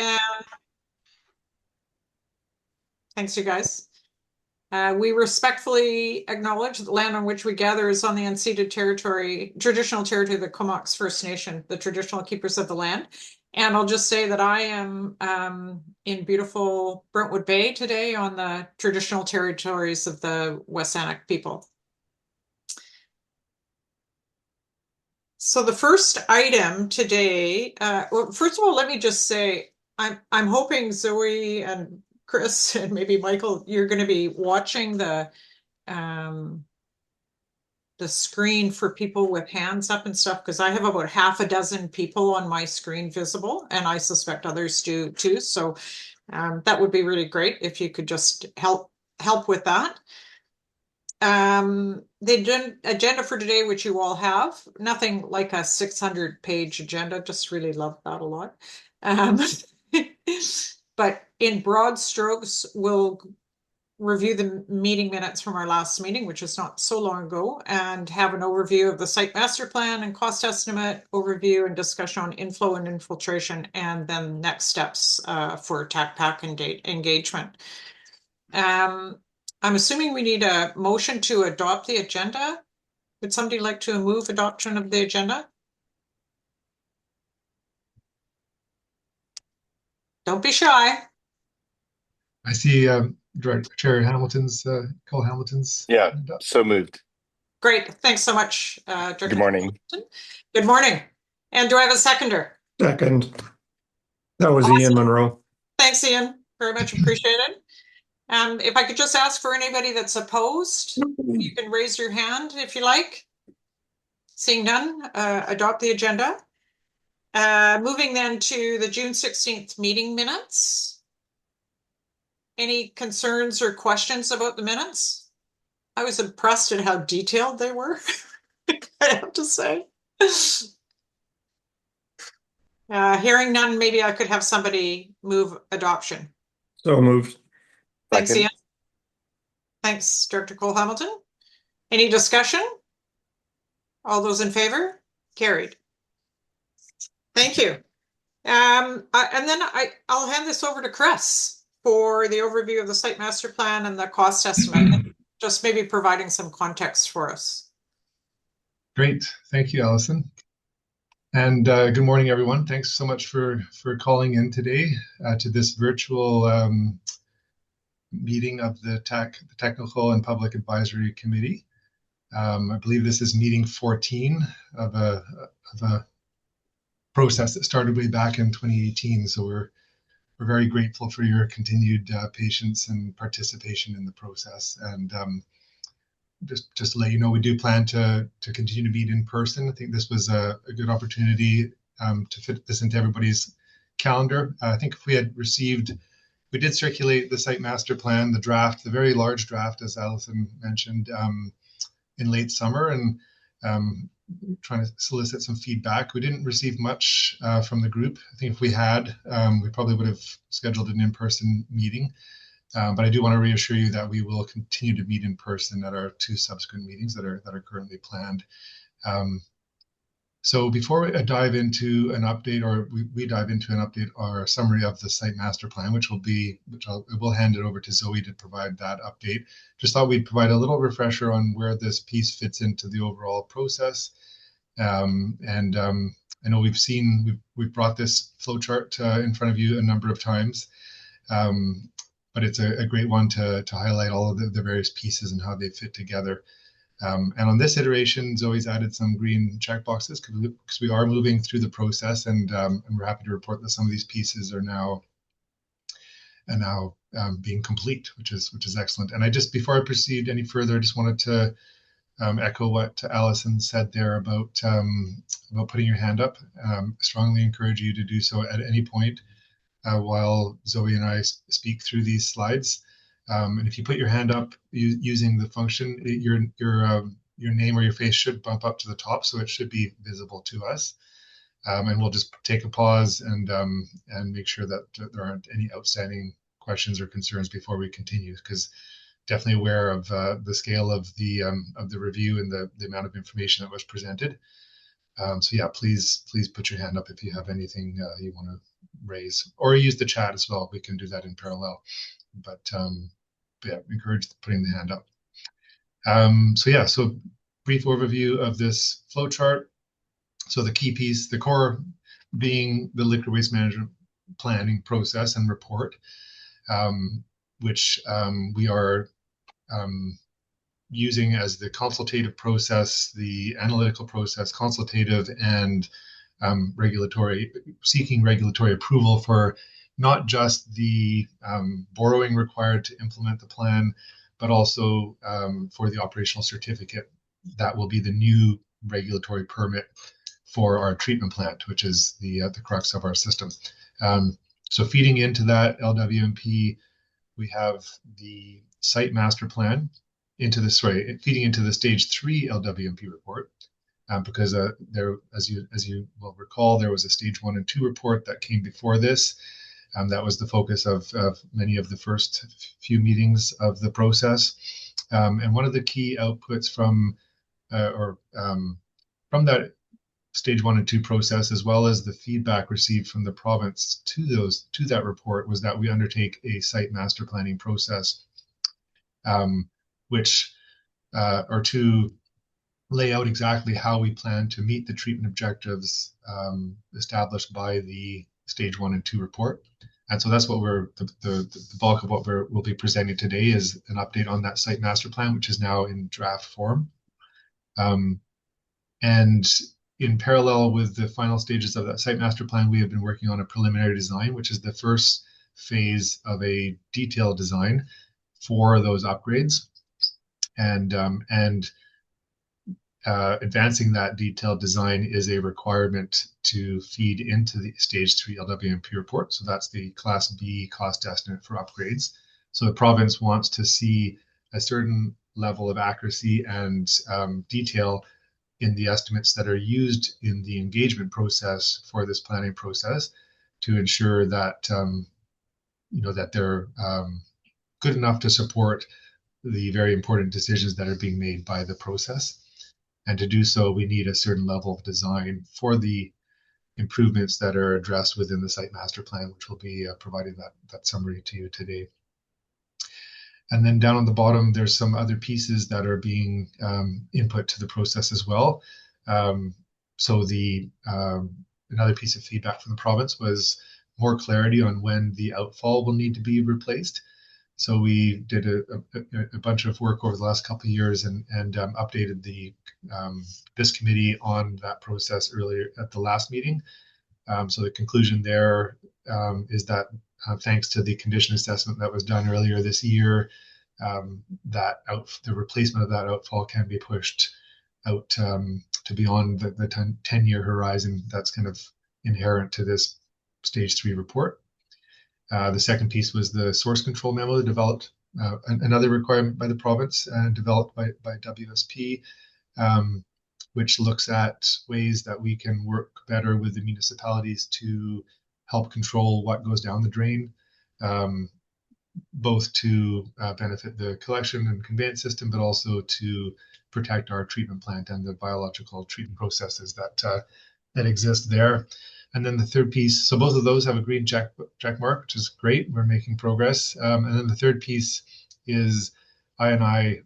And thanks, you guys. We respectfully acknowledge that the land on which we gather is on the unceded territory, traditional territory of the Comox First Nation, the traditional keepers of the land. And I'll just say that I am in beautiful Brentwood Bay today on the traditional territories of the Westanak people. So the first item today, well, first of all, let me just say, I'm hoping Zoe and Chris and maybe Michael, you're going to be watching the screen for people with hands up and stuff, because I have about half a dozen people on my screen visible, and I suspect others do too. So that would be really great if you could just help with that. The agenda for today, which you all have, nothing like a 600-page agenda, just really love that a lot. But in broad strokes, we'll review the meeting minutes from our last meeting, which is not so long ago, and have an overview of the site master plan and cost estimate, overview and discussion on inflow and infiltration, and then next steps for TACPAC and date engagement. I'm assuming we need a motion to adopt the agenda. Would somebody like to move adoption of the agenda? Don't be shy. I see Director Chair Hamilton's, Cole Hamilton's. Yeah, so moved. Great. Thanks so much, Director Good morning. Hamilton. Good morning. And do I have a seconder? Second. That was Ian Monroe. Thanks, Ian. Very much appreciated. If I could just ask for anybody that's opposed, you can raise your hand if you like. Seeing none, adopt the agenda. Moving then to the June 16th meeting minutes. Any concerns or questions about the minutes? I was impressed at how detailed they were, I have to say. Hearing none, maybe I could have somebody move adoption. So moved. Thanks, Ian. Thanks, Director Cole Hamilton. Any discussion? All those in favor? Carried. Thank you. And then I'll hand this over to Chris for the overview of the site master plan and the cost estimate, just maybe providing some context for us. Great. Thank you, Allison. And good morning, everyone. Thanks so much for calling in today to this virtual meeting of the Technical and Public Advisory Committee. I believe this is meeting 14 of a process that started way back in 2018. So we're very grateful for your continued patience and participation in the process. And just to let you know, we do plan to continue to meet in person. I think this was a good opportunity to fit this into everybody's calendar. I think if we had received, we did circulate the site master plan, the draft, the very large draft, as Allison mentioned, in late summer, and trying to solicit some feedback. We didn't receive much from the group. I think if we had, we probably would have scheduled an in-person meeting. But I do want to reassure you that we will continue to meet in person at our 2 subsequent meetings that are currently planned. So before we dive into an update, or we dive into an update, our summary of the site master plan, which I will hand it over to Zoe to provide that update. Just thought we'd provide a little refresher on where this piece fits into the overall process. I know we've brought this flowchart in front of you a number of times, but it's a great one to highlight all of the various pieces and how they fit together. And on this iteration, Zoe's added some green checkboxes because we are moving through the process, and we're happy to report that some of these pieces are now being complete, which is excellent. And before I proceed any further, I just wanted to echo what Allison said there about putting your hand up. Strongly encourage you to do so at any point while Zoe and I speak through these slides. And if you put your hand up using the function, your name or your face should bump up to the top, so it should be visible to us. And we'll just take a pause and make sure that there aren't any outstanding questions or concerns before we continue, because definitely aware of the scale of the review and the amount of information that was presented. So yeah, please put your hand up if you have anything you want to raise, or use the chat as well. We can do that in parallel. But yeah, encourage putting the hand up. So brief overview of this flow chart. So the key piece, the core being the liquid waste management planning process and report, which we are using as the consultative process, the analytical process, consultative, and seeking regulatory approval for not just the borrowing required to implement the plan, but also for the operational certificate that will be the new regulatory permit for our treatment plant, which is the crux of our system. So feeding into that LWMP, we have the site master plan feeding into the stage 3 LWMP report. Because there, as you will recall, there was a stage 1 and 2 report that came before this. That was the focus of many of the first few meetings of the process. And one of the key outputs from that stage 1 and 2 process, as well as the feedback received from the province to that report, was that we undertake a site master planning process, which or to lay out exactly how we plan to meet the treatment objectives established by the stage 1 and 2 report. And so that's what the bulk of what we'll be presenting today is an update on that site master plan, which is now in draft form. And in parallel with the final stages of that site master plan, we have been working on a preliminary design, which is the first phase of a detailed design for those upgrades. And advancing that detailed design is a requirement to feed into the stage 3 LWMP report. So that's the class B cost estimate for upgrades. So the province wants to see a certain level of accuracy and detail in the estimates that are used in the engagement process for this planning process to ensure that that they're good enough to support the very important decisions that are being made by the process. And to do so, we need a certain level of design for the improvements that are addressed within the site master plan, which will be providing that summary to you today. And then down on the bottom, there's some other pieces that are being input to the process as well. So another piece of feedback from the province was more clarity on when the outfall will need to be replaced. So we did a bunch of work over the last couple of years and updated this committee on that process earlier at the last meeting. So the conclusion there is that thanks to the condition assessment that was done earlier this year, the replacement of that outfall can be pushed out to beyond the 10-year horizon that's kind of inherent to this stage 3 report. The second piece was the source control memo developed, another requirement by the province and developed by WSP, which looks at ways that we can work better with the municipalities to help control what goes down the drain, both to benefit the collection and conveyance system, but also to protect our treatment plant and the biological treatment processes that exist there. And then the third piece, so both of those have a green check mark, which is great. We're making progress. And then the third piece is I&I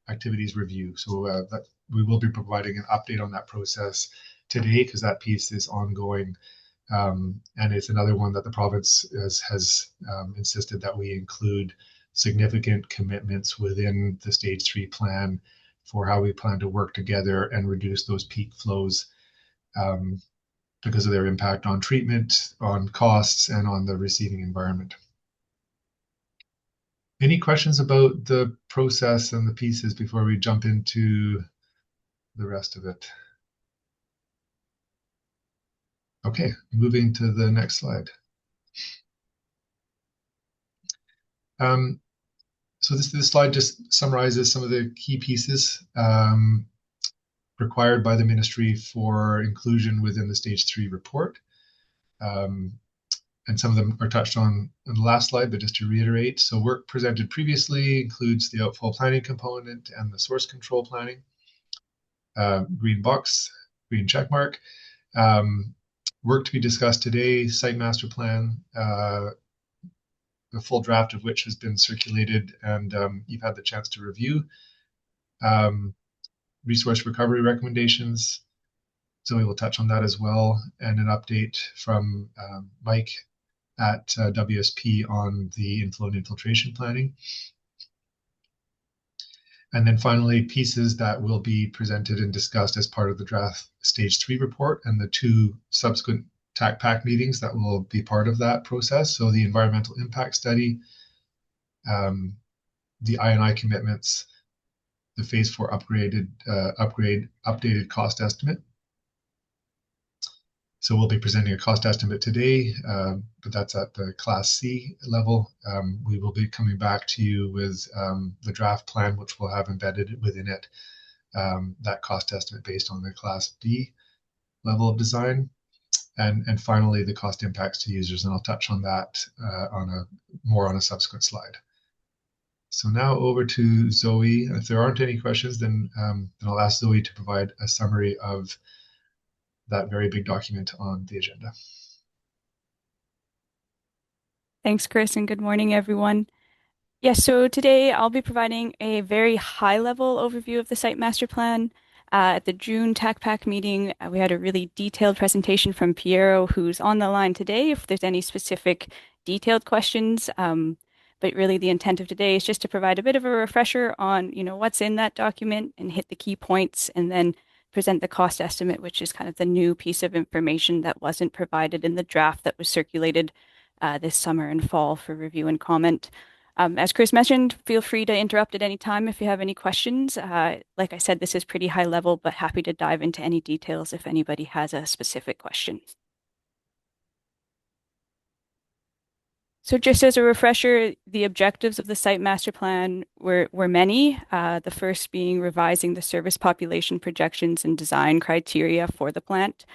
activities review. So that we will be providing an update on that process today because that piece is ongoing. And it's another one that the province has insisted that we include significant commitments within the stage 3 plan for how we plan to work together and reduce those peak flows because of their impact on treatment, on costs, and on the receiving environment. Any questions about the process and the pieces before we jump into the rest of it? Okay, moving to the next slide. So this slide just summarizes some of the key pieces required by the ministry for inclusion within the stage 3 report. And some of them are touched on in the last slide, but just to reiterate, so work presented previously includes the outfall planning component and the source control planning. Green box, green check mark. work to be discussed today, site master plan, the full draft of which has been circulated and you've had the chance to review. Resource recovery recommendations. Zoe will touch on that as well, and an update from Mike at WSP on the inflow and infiltration planning. And then finally, pieces that will be presented and discussed as part of the draft stage 3 report and the 2 subsequent TACPAC meetings that will be part of that process. So the environmental impact study, the I&I commitments, the phase 4 updated cost estimate. So we'll be presenting a cost estimate today, but that's at the Class C level. We will be coming back to you with the draft plan, which will have embedded within it that cost estimate based on the Class B level of design. And finally, the cost impacts to users, and I'll touch on that more on a subsequent slide. So now over to Zoe. If there aren't any questions, then I'll ask Zoe to provide a summary of that very big document on the agenda. Thanks, Chris, and good morning, everyone. Yes, so today I'll be providing a very high-level overview of the site master plan. At the June TACPAC meeting, we had a really detailed presentation from Piero, who's on the line today, if there's any specific detailed questions. But really the intent of today is just to provide a bit of a refresher on, what's in that document and hit the key points, and then present the cost estimate, which is kind of the new piece of information that wasn't provided in the draft that was circulated this summer and fall for review and comment. As Chris mentioned, feel free to interrupt at any time if you have any questions. Like I said, this is pretty high level, but happy to dive into any details if anybody has a specific question. So just as a refresher, the objectives of the site master plan were many. The first being revising the service population projections and design criteria for the plant.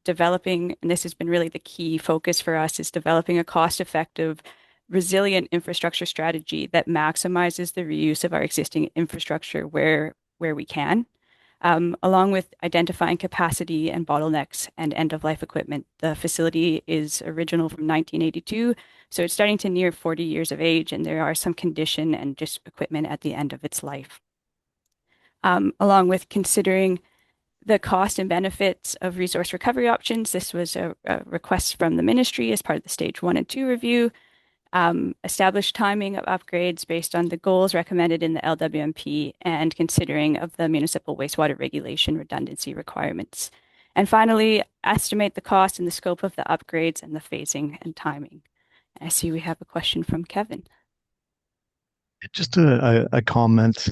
Developing, and this has been really the key focus for us, is developing a cost-effective, resilient infrastructure strategy that maximizes the reuse of our existing infrastructure where we can. Along with identifying capacity and bottlenecks and end-of-life equipment. The facility is original from 1982, so it's starting to near 40 years of age, and there are some condition and just equipment at the end of its life. Along with considering the cost and benefits of resource recovery options, this was a request from the ministry as part of the stage 1 and 2 review. Establish timing of upgrades based on the goals recommended in the LWMP and considering of the municipal wastewater regulation redundancy requirements. And finally, estimate the cost and the scope of the upgrades and the phasing and timing. And I see we have a question from Kevin. Just a comment.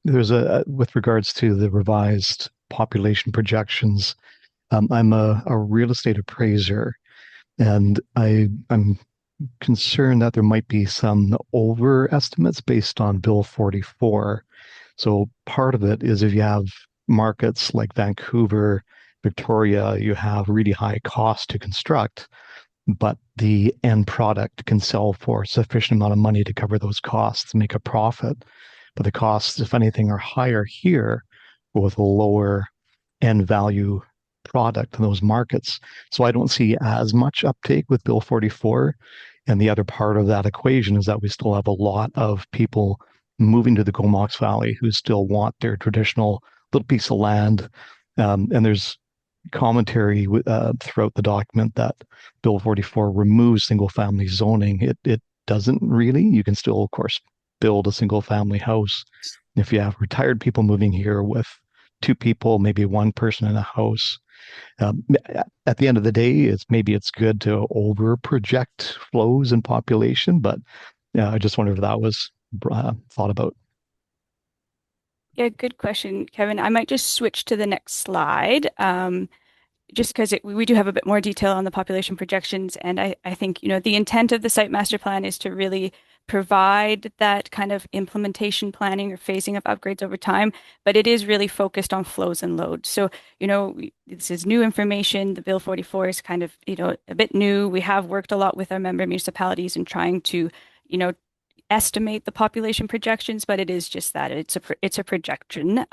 There's with regards to the revised population projections. I'm a real estate appraiser, and I'm concerned that there might be some overestimates based on Bill 44. So part of it is if you have markets like Vancouver, Victoria, you have really high cost to construct, but the end product can sell for a sufficient amount of money to cover those costs, make a profit. But the costs, if anything, are higher here with a lower end value product in those markets. So I don't see as much uptake with Bill 44. And the other part of that equation is that we still have a lot of people moving to the Comox Valley who still want their traditional little piece of land. And there's commentary throughout the document that Bill 44 removes single-family zoning. It doesn't really. You can still, of course, build a single-family house. If you have retired people moving here with 2 people, maybe 1 person in a house, at the end of the day, it's good to over project flows and population, but I just wondered if that was thought about. Yeah, good question, Kevin. I might just switch to the next slide, just because we do have a bit more detail on the population projections, and I think the intent of the site master plan is to really provide that kind of implementation planning or phasing of upgrades over time, but it is really focused on flows and loads. So, this is new information. The Bill 44 is kind of, a bit new. We have worked a lot with our member municipalities in trying to, estimate the population projections, but it is just that it's a projection.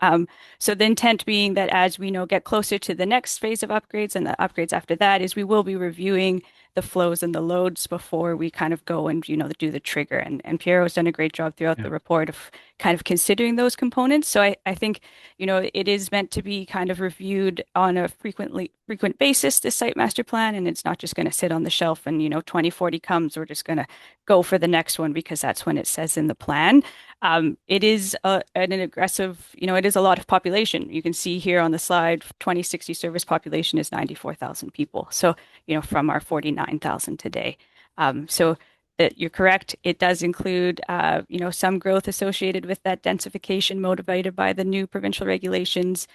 So the intent being that as we get closer to the next phase of upgrades and the upgrades after that is we will be reviewing the flows and the loads before we kind of go and do the trigger. And Piero's done a great job throughout the report of kind of considering those components. So I think it is meant to be kind of reviewed on a frequent basis, this site master plan, and it's not just going to sit on the shelf and 2040 comes, we're just going to go for the next one because that's when it says in the plan. It is an aggressive, it is a lot of population. You can see here on the slide, 2060 service population is 94,000 people. So, from our 49,000 today. So you're correct. It does include, some growth associated with that densification motivated by the new provincial regulations.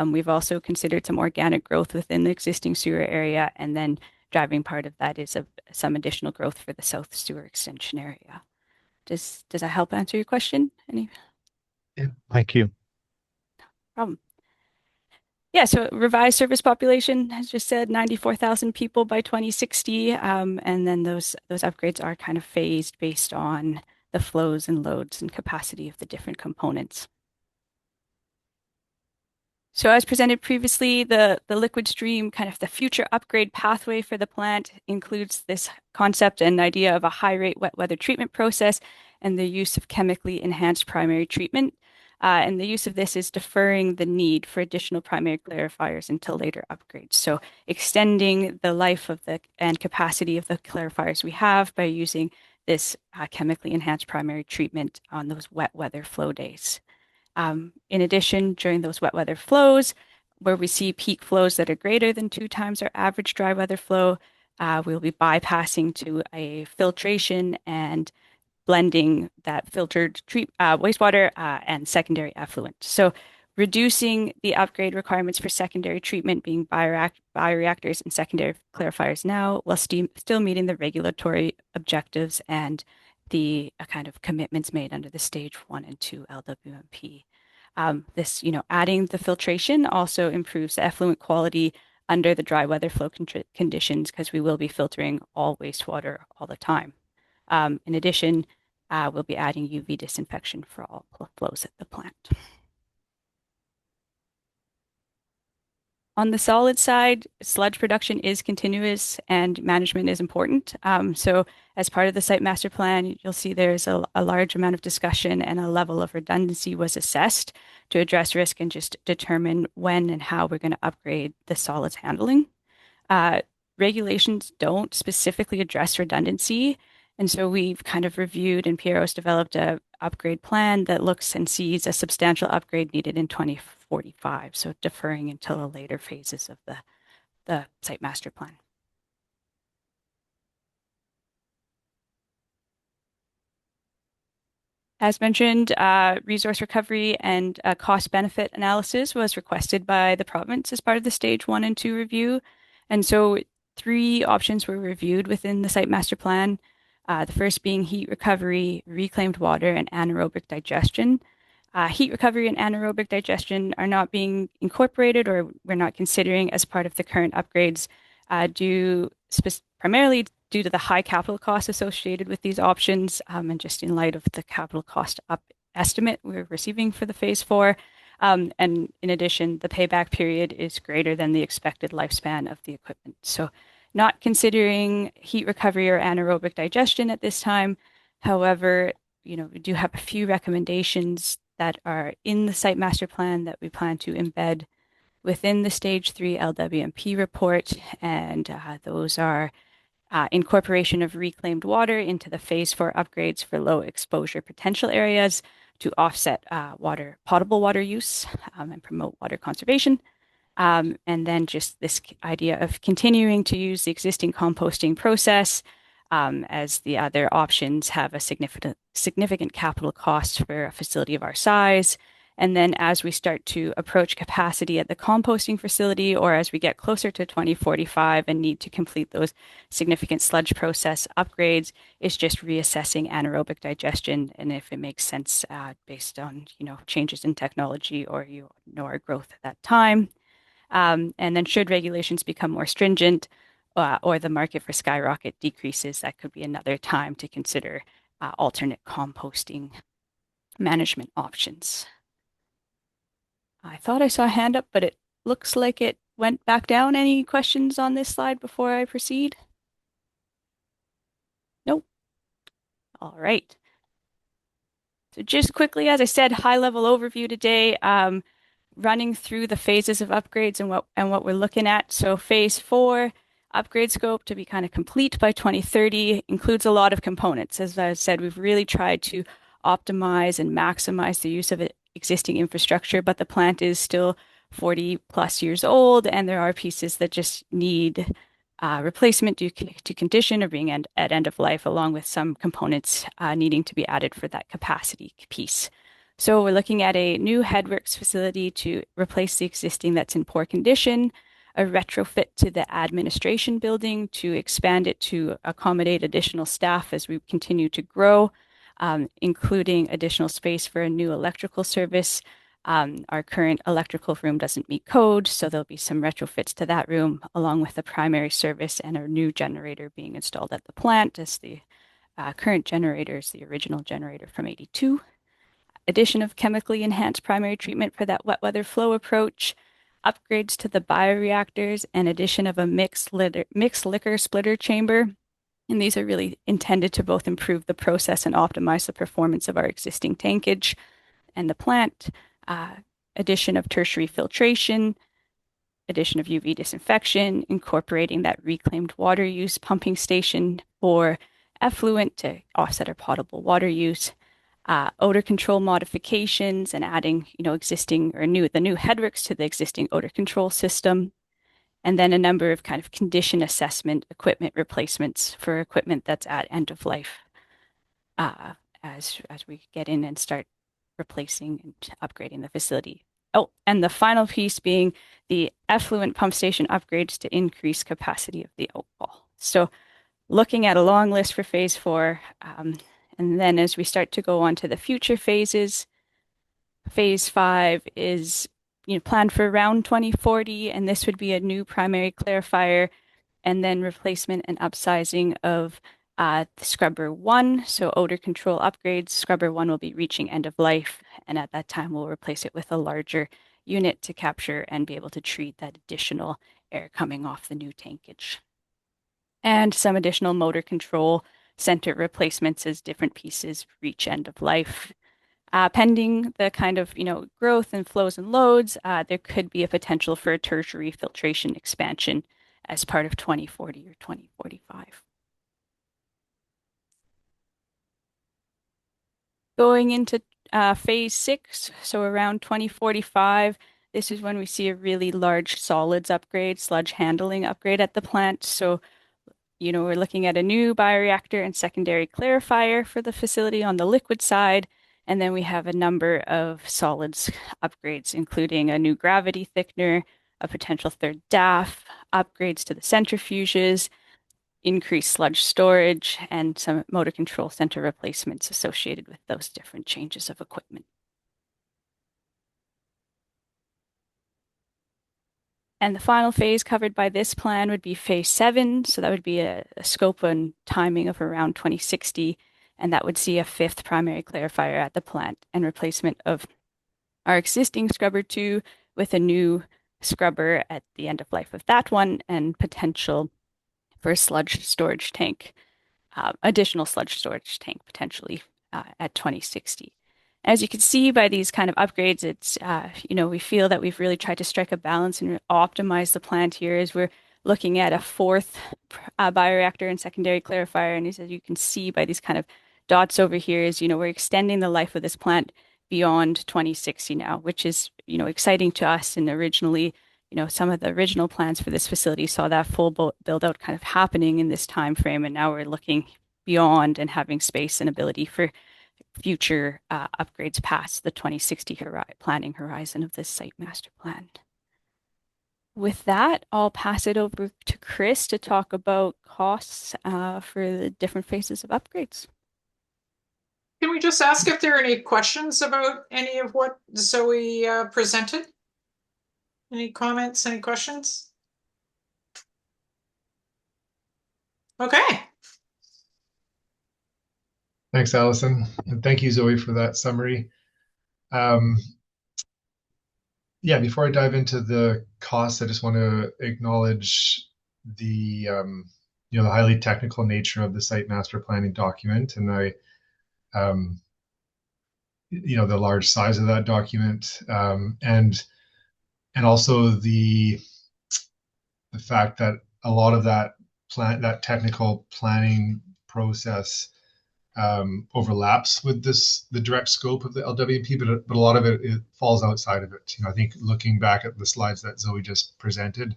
We've also considered some organic growth within the existing sewer area, and then driving part of that is some additional growth for the South Sewer Extension area. Does that help answer your question? Any Thank you. problem? Yeah, so revised service population has just said 94,000 people by 2060, and then those upgrades are kind of phased based on the flows and loads and capacity of the different components. So as presented previously, the liquid stream, kind of the future upgrade pathway for the plant includes this concept and idea of a high rate wet weather treatment process and the use of chemically enhanced primary treatment. And the use of this is deferring the need for additional primary clarifiers until later upgrades. So extending the life of and capacity of the clarifiers we have by using this chemically enhanced primary treatment on those wet weather flow days. In addition, during those wet weather flows, where we see peak flows that are greater than 2 times our average dry weather flow, we'll be bypassing to a filtration and blending that filtered wastewater and secondary effluent. So reducing the upgrade requirements for secondary treatment being bioreactors and secondary clarifiers now, while still meeting the regulatory objectives and the kind of commitments made under the stage 1 and 2 LWMP. This, adding the filtration also improves the effluent quality under the dry weather flow conditions because we will be filtering all wastewater all the time. In addition, we'll be adding UV disinfection for all flows at the plant. On the solid side, sludge production is continuous and management is important. So as part of the site master plan, you'll see there's a large amount of discussion and a level of redundancy was assessed to address risk and just determine when and how we're going to upgrade the solids handling. Regulations don't specifically address redundancy. And so we've kind of reviewed and Piero's developed a upgrade plan that looks and sees a substantial upgrade needed in 2045. So deferring until the later phases of the site master plan. As mentioned, resource recovery and cost benefit analysis was requested by the province as part of the stage 1 and 2 review. And so 3 options were reviewed within the site master plan. The first being heat recovery, reclaimed water, and anaerobic digestion. Heat recovery and anaerobic digestion are not being incorporated or we're not considering as part of the current upgrades primarily due to the high capital costs associated with these options and just in light of the capital cost estimate we're receiving for the phase 4. And in addition, the payback period is greater than the expected lifespan of the equipment. So not considering heat recovery or anaerobic digestion at this time. However, we do have a few recommendations that are in the site master plan that we plan to embed within the stage 3 LWMP report. And those are incorporation of reclaimed water into the phase 4 upgrades for low exposure potential areas to offset potable water use and promote water conservation. And then just this idea of continuing to use the existing composting process as the other options have a significant capital cost for a facility of our size. And then as we start to approach capacity at the composting facility, or as we get closer to 2045 and need to complete those significant sludge process upgrades, is just reassessing anaerobic digestion and if it makes sense based on changes in technology or our growth at that time. And then should regulations become more stringent or the market for skyrocket decreases, that could be another time to consider alternate composting management options. I thought I saw a hand up, but it looks like it went back down. Any questions on this slide before I proceed? Nope. All right. So just quickly, as I said, high-level overview today, running through the phases of upgrades and what we're looking at. So phase 4, upgrade scope to be kind of complete by 2030, includes a lot of components. As I said, we've really tried to optimize and maximize the use of existing infrastructure, but the plant is still 40 plus years old, and there are pieces that just need replacement due to condition or being at end of life, along with some components needing to be added for that capacity piece. So we're looking at a new headworks facility to replace the existing that's in poor condition, a retrofit to the administration building to expand it to accommodate additional staff as we continue to grow, including additional space for a new electrical service. Our current electrical room doesn't meet code, so there'll be some retrofits to that room, along with the primary service and a new generator being installed at the plant, as the current generator is the original generator from '82. Addition of chemically enhanced primary treatment for that wet weather flow approach, upgrades to the bioreactors, and addition of a mixed liquor splitter chamber. And these are really intended to both improve the process and optimize the performance of our existing tankage and the plant. Addition of tertiary filtration, addition of UV disinfection, incorporating that reclaimed water use pumping station for effluent to offset our potable water use, odor control modifications and adding, existing or the new headworks to the existing odor control system, and then a number of kind of condition assessment equipment replacements for equipment that's at end of life, as we get in and start replacing and upgrading the facility. Oh, and the final piece being the effluent pump station upgrades to increase capacity of the outfall. So looking at a long list for phase 4, and then as we start to go on to the future phases, phase 5 is planned for around 2040, and this would be a new primary clarifier and then replacement and upsizing of the Scrubber 1, so odor control upgrades. Scrubber 1 will be reaching end of life, and at that time we'll replace it with a larger unit to capture and be able to treat that additional air coming off the new tankage. And some additional motor control center replacements as different pieces reach end of life. Pending the kind of growth and flows and loads, there could be a potential for a tertiary filtration expansion as part of 2040 or 2045. Going into phase 6, so around 2045, this is when we see a really large solids upgrade, sludge handling upgrade at the plant. So, we're looking at a new bioreactor and secondary clarifier for the facility on the liquid side. And then we have a number of solids upgrades, including a new gravity thickener, a potential third DAF, upgrades to the centrifuges, increased sludge storage, and some motor control center replacements associated with those different changes of equipment. And the final phase covered by this plan would be phase 7. So that would be a scope and timing of around 2060. And that would see a 5th primary clarifier at the plant and replacement of our existing Scrubber 2 with a new scrubber at the end of life of that one, and potential for a sludge storage tank, additional sludge storage tank potentially at 2060. As you can see by these kind of upgrades, it's, we feel that we've really tried to strike a balance and optimize the plant here as we're looking at a 4th bioreactor and secondary clarifier. And as you can see by these kind of dots over here is, we're extending the life of this plant beyond 2060 now, which is, exciting to us. And originally, some of the original plans for this facility saw that full build out kind of happening in this time frame. And now we're looking beyond and having space and ability for future upgrades past the 2060 planning horizon of this site master plan. With that, I'll pass it over to Chris to talk about costs for the different phases of upgrades. Can we just ask if there are any questions about any of what Zoe presented? Any comments, any questions? Okay. Thanks, Allison. And thank you, Zoe, for that summary. Yeah, before I dive into the costs, I just want to acknowledge the the highly technical nature of the site master planning document, and the large size of that document, and also the fact that a lot of that technical planning process overlaps with the direct scope of the LWP, but a lot of it falls outside of it. I think looking back at the slides that Zoe just presented,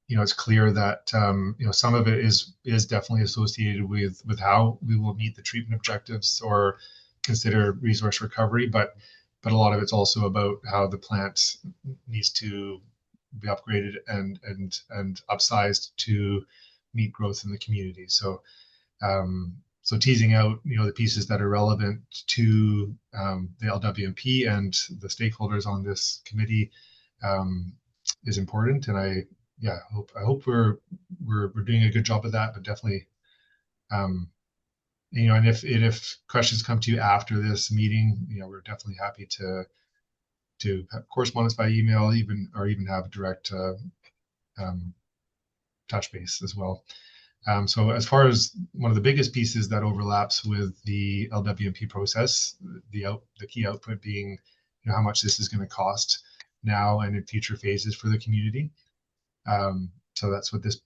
it's clear that some of it is definitely associated with how we will meet the treatment objectives or consider resource recovery, but a lot of it's also about how the plant needs to be upgraded and upsized to meet growth in the community. So teasing out the pieces that are relevant to the LWMP and the stakeholders on this committee is important, and I hope we're doing a good job of that. But definitely, and if questions come to you after this meeting, we're definitely happy to have correspondence by email, even have direct touch base as well. So as far as one of the biggest pieces that overlaps with the LWMP process, the key output being how much this is going to cost now and in future phases for the community. So that's what this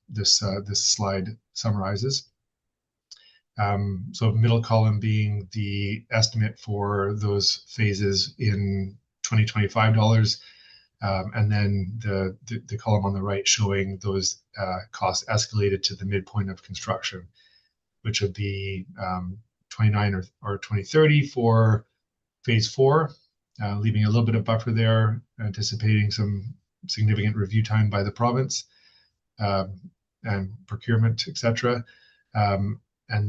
slide summarizes. So middle column being the estimate for those phases in 2025 dollars, and then the column on the right showing those costs escalated to the midpoint of construction, which would be 29 or 2030 for phase 4, leaving a little bit of buffer there, anticipating some significant review time by the province and procurement, etc. And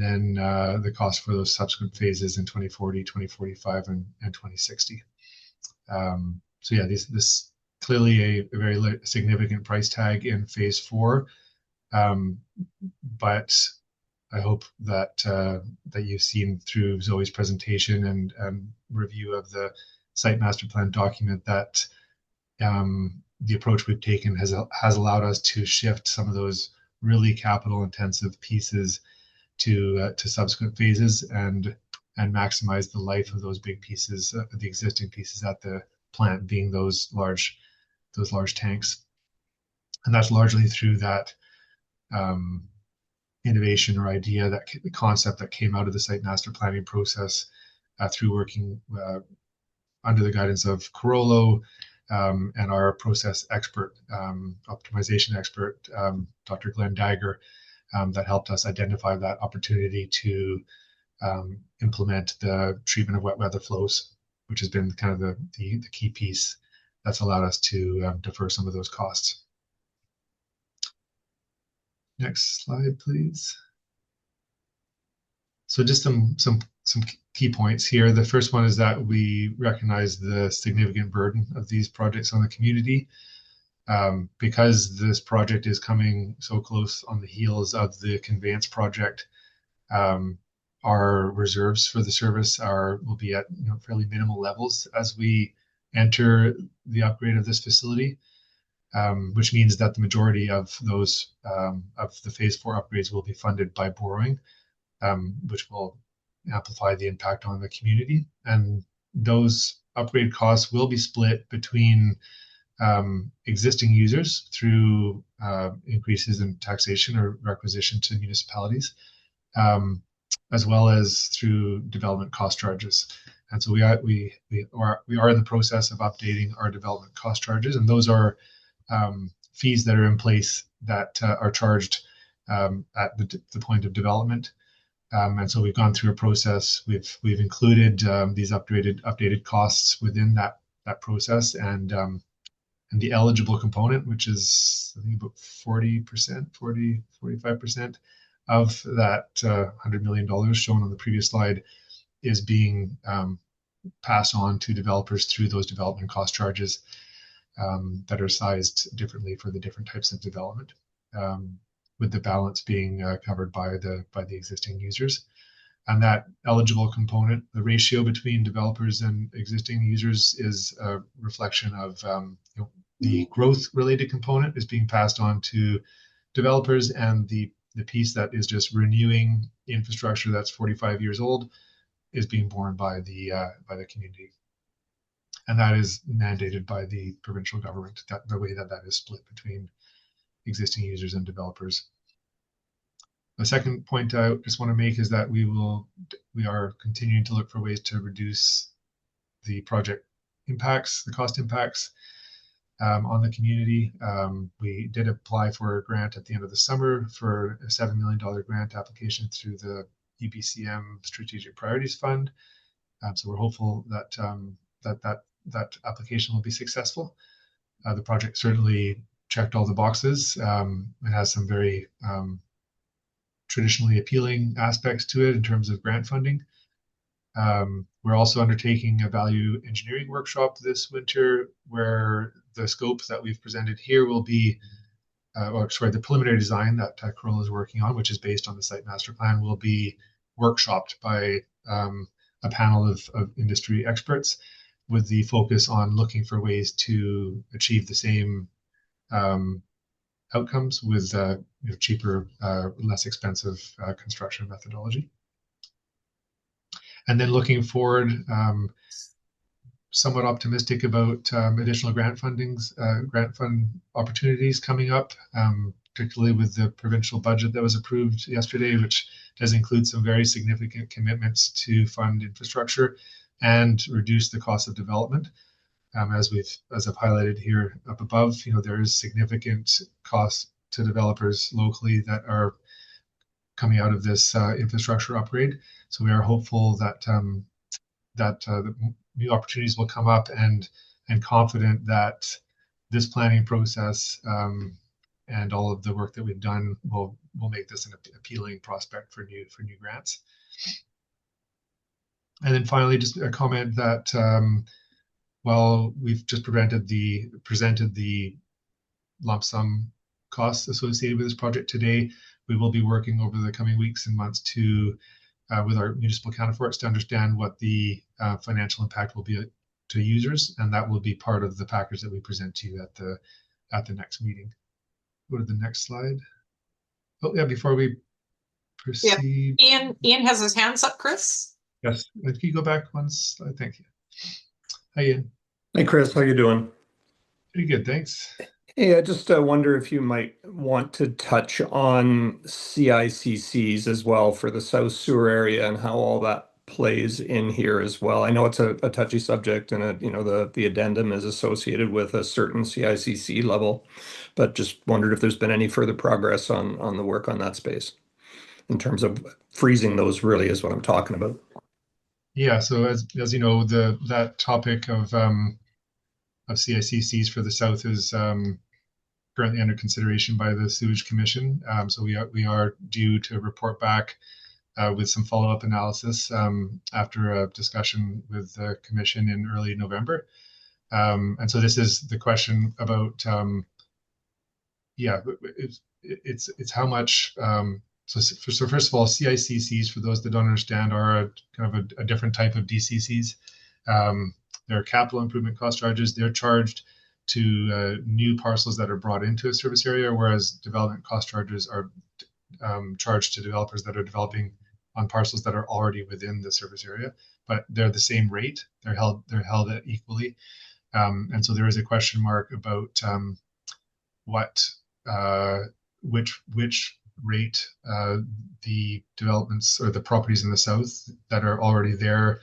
then the cost for those subsequent phases in 2040, 2045, and 2060. So yeah, this clearly a very significant price tag in phase 4, but I hope that you've seen through Zoe's presentation and review of the site master plan document that the approach we've taken has allowed us to shift some of those really capital intensive pieces to subsequent phases and maximize the life of those big pieces, the existing pieces at the plant, being those large tanks. And that's largely through that innovation or idea, that the concept that came out of the site master planning process through working under the guidance of Carollo and our process expert, optimization expert, Dr. Glenn Dagger, that helped us identify that opportunity to implement the treatment of wet weather flows, which has been kind of the key piece that's allowed us to defer some of those costs. Next slide, please. So just some key points here. The first one is that we recognize the significant burden of these projects on the community. Because this project is coming so close on the heels of the conveyance project, our reserves for the service will be at fairly minimal levels as we enter the upgrade of this facility, which means that the majority of those of the phase 4 upgrades will be funded by borrowing, which will amplify the impact on the community. And those upgrade costs will be split between existing users through increases in taxation or requisition to municipalities, as well as through development cost charges. And so we are in the process of updating our development cost charges, and those are fees that are in place that are charged at the point of development. And so we've gone through a process. We've included these updated costs within that process, and the eligible component, which is I think about 45% of that $100 million shown on the previous slide, is being passed on to developers through those development cost charges that are sized differently for the different types of development, with the balance being covered by the existing users. And that eligible component, the ratio between developers and existing users, is a reflection of the growth-related component is being passed on to developers, and the piece that is just renewing infrastructure that's 45 years old is being borne by the community. And that is mandated by the provincial government, that the way that is split between existing users and developers. The second point I just want to make is that we are continuing to look for ways to reduce the project impacts, the cost impacts on the community. We did apply for a grant at the end of the summer for a $7 million grant application through the EBCM Strategic Priorities Fund. So we're hopeful that that application will be successful. The project certainly checked all the boxes. It has some very traditionally appealing aspects to it in terms of grant funding. We're also undertaking a value engineering workshop this winter where the scope that we've presented here will be, the preliminary design that Corolla is working on, which is based on the site master plan, will be workshopped by a panel of industry experts with the focus on looking for ways to achieve the same outcomes with cheaper, less expensive construction methodology. And then looking forward, somewhat optimistic about additional grant fund opportunities coming up, particularly with the provincial budget that was approved yesterday, which does include some very significant commitments to fund infrastructure and reduce the cost of development. As I've highlighted here up above, there is significant cost to developers locally that are coming out of this infrastructure upgrade. So we are hopeful that the new opportunities will come up, and confident that this planning process and all of the work that we've done will make this an appealing prospect for new grants. And then finally, just a comment that while we've just presented the lump sum costs associated with this project today, we will be working over the coming weeks and months with our municipal counterparts to understand what the financial impact will be to users, and that will be part of the package that we present to you at the next meeting. Go to the next slide. Oh yeah, before we proceed. Yeah. Ian has his hands up, Chris. Yes, can you go back one slide? Thank you. Hi, Ian. Hey, Chris, how you doing? Pretty good, thanks. Hey, I just wonder if you might want to touch on CICCs as well for the South Sewer area and how all that plays in here as well. I know it's a touchy subject, and the addendum is associated with a certain CICC level, but just wondered if there's been any further progress on the work on that space in terms of freezing those. Really is what I'm talking about. Yeah, so as you know, that topic of CICCs for the South is currently under consideration by the Sewage Commission. So we are due to report back with some follow-up analysis after a discussion with the Commission in early November. And so this is the question about, it's how much. So first of all, CICCs, for those that don't understand, are kind of a different type of DCCs. They're capital improvement cost charges. They're charged to new parcels that are brought into a service area, whereas development cost charges are charged to developers that are developing on parcels that are already within the service area. But they're the same rate. They're held at equally. And so there is a question mark about which rate the developments or the properties in the South that are already there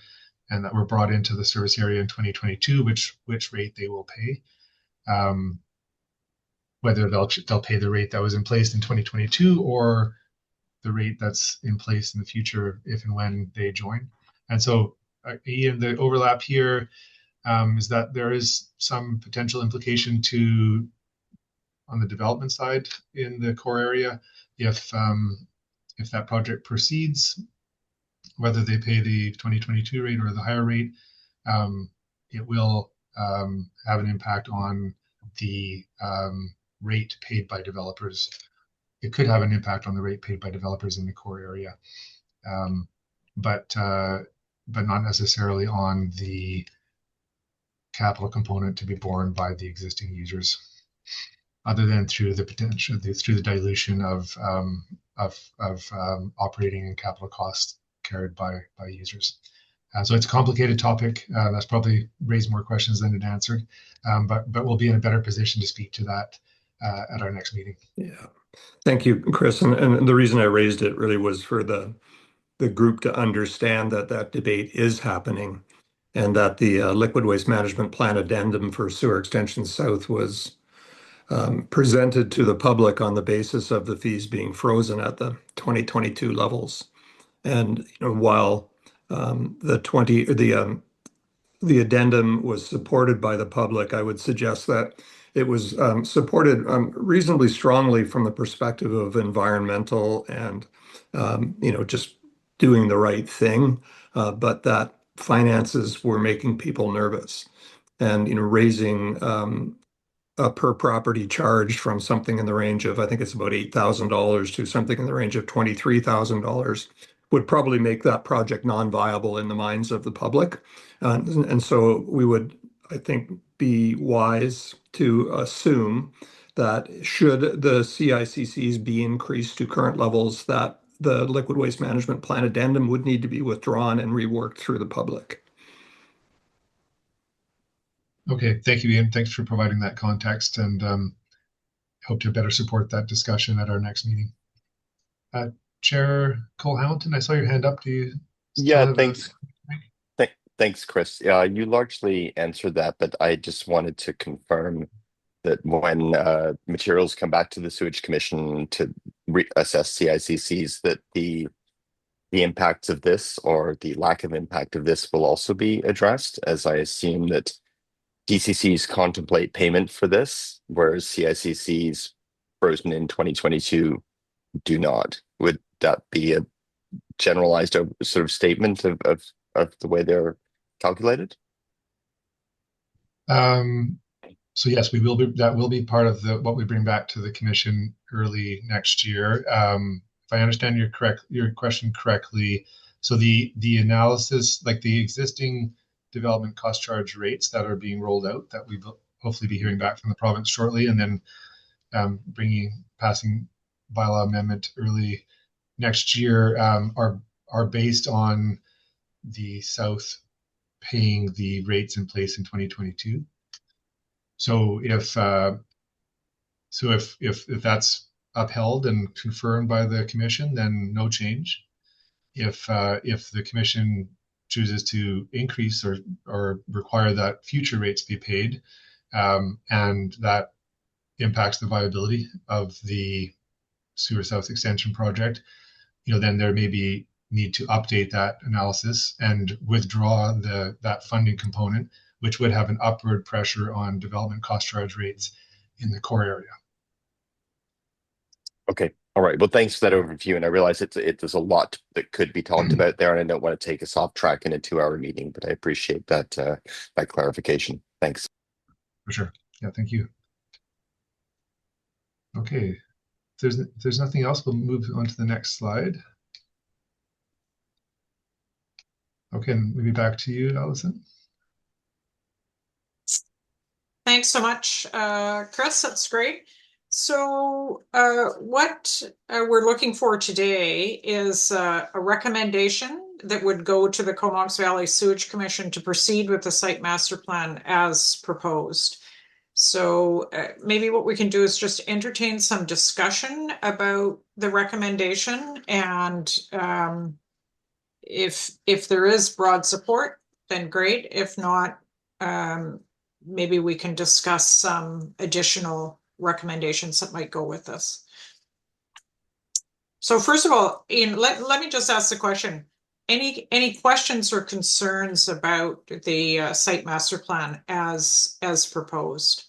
and that were brought into the service area in 2022, which rate they will pay. Whether they'll pay the rate that was in place in 2022 or the rate that's in place in the future if and when they join. And so Ian, the overlap here is that there is some potential implication on the development side in the core area if that project proceeds, whether they pay the 2022 rate or the higher rate, it will have an impact on the rate paid by developers. It could have an impact on the rate paid by developers in the core area. but not necessarily on the capital component to be borne by the existing users, other than through the potential through the dilution of operating and capital costs carried by users. So it's a complicated topic. That's probably raised more questions than it answered, but we'll be in a better position to speak to that at our next meeting. Yeah. Thank you, Chris. And the reason I raised it really was for the group to understand that that debate is happening and that the liquid waste management plan addendum for Sewer Extension South was presented to the public on the basis of the fees being frozen at the 2022 levels. And while the addendum was supported by the public, I would suggest that it was supported reasonably strongly from the perspective of environmental and just doing the right thing, but that finances were making people nervous, and raising a per property charge from something in the range of, I think it's about $8,000 to something in the range of $23,000 would probably make that project non-viable in the minds of the public. And so we would, I think, be wise to assume that should the CICCs be increased to current levels, that the liquid waste management plan addendum would need to be withdrawn and reworked through the public. Okay, thank you, Ian. Thanks for providing that context, and hope to better support that discussion at our next meeting. Chair Cole Hamilton, I saw your hand up. Do you Yeah, thanks. Thanks, Chris. You largely answered that, but I just wanted to confirm that when materials come back to the Sewage Commission to reassess CICCs, that the impacts of this or the lack of impact of this will also be addressed, as I assume that DCCs contemplate payment for this, whereas CICCs frozen in 2022 do not. Would that be a generalized sort of statement of the way they're calculated? So yes, we will be. That will be part of what we bring back to the commission early next year. If I understand your question correctly, so the analysis, like the existing development cost charge rates that are being rolled out, that we will hopefully be hearing back from the province shortly, and then passing bylaw amendment early next year, are based on the South paying the rates in place in 2022. So if that's upheld and confirmed by the commission, then no change. If the commission chooses to increase or require that future rates be paid, and that impacts the viability of the Sewer South Extension project, then there may be need to update that analysis and withdraw that funding component, which would have an upward pressure on development cost charge rates in the core area. Okay. All right. Well, thanks for that overview. And I realize there's a lot that could be talked about there, and I don't want to take us off track in a 2-hour meeting, but I appreciate that clarification. Thanks. For sure. Yeah, thank you. Okay. If there's nothing else, we'll move on to the next slide. Okay, maybe back to you, Allison. Thanks so much, Chris. That's great. So what we're looking for today is a recommendation that would go to the Comox Valley Sewage Commission to proceed with the site master plan as proposed. So maybe what we can do is just entertain some discussion about the recommendation, and if there is broad support, then great. If not, maybe we can discuss some additional recommendations that might go with this. So first of all, Ian, let me just ask the question. Any questions or concerns about the site master plan as proposed?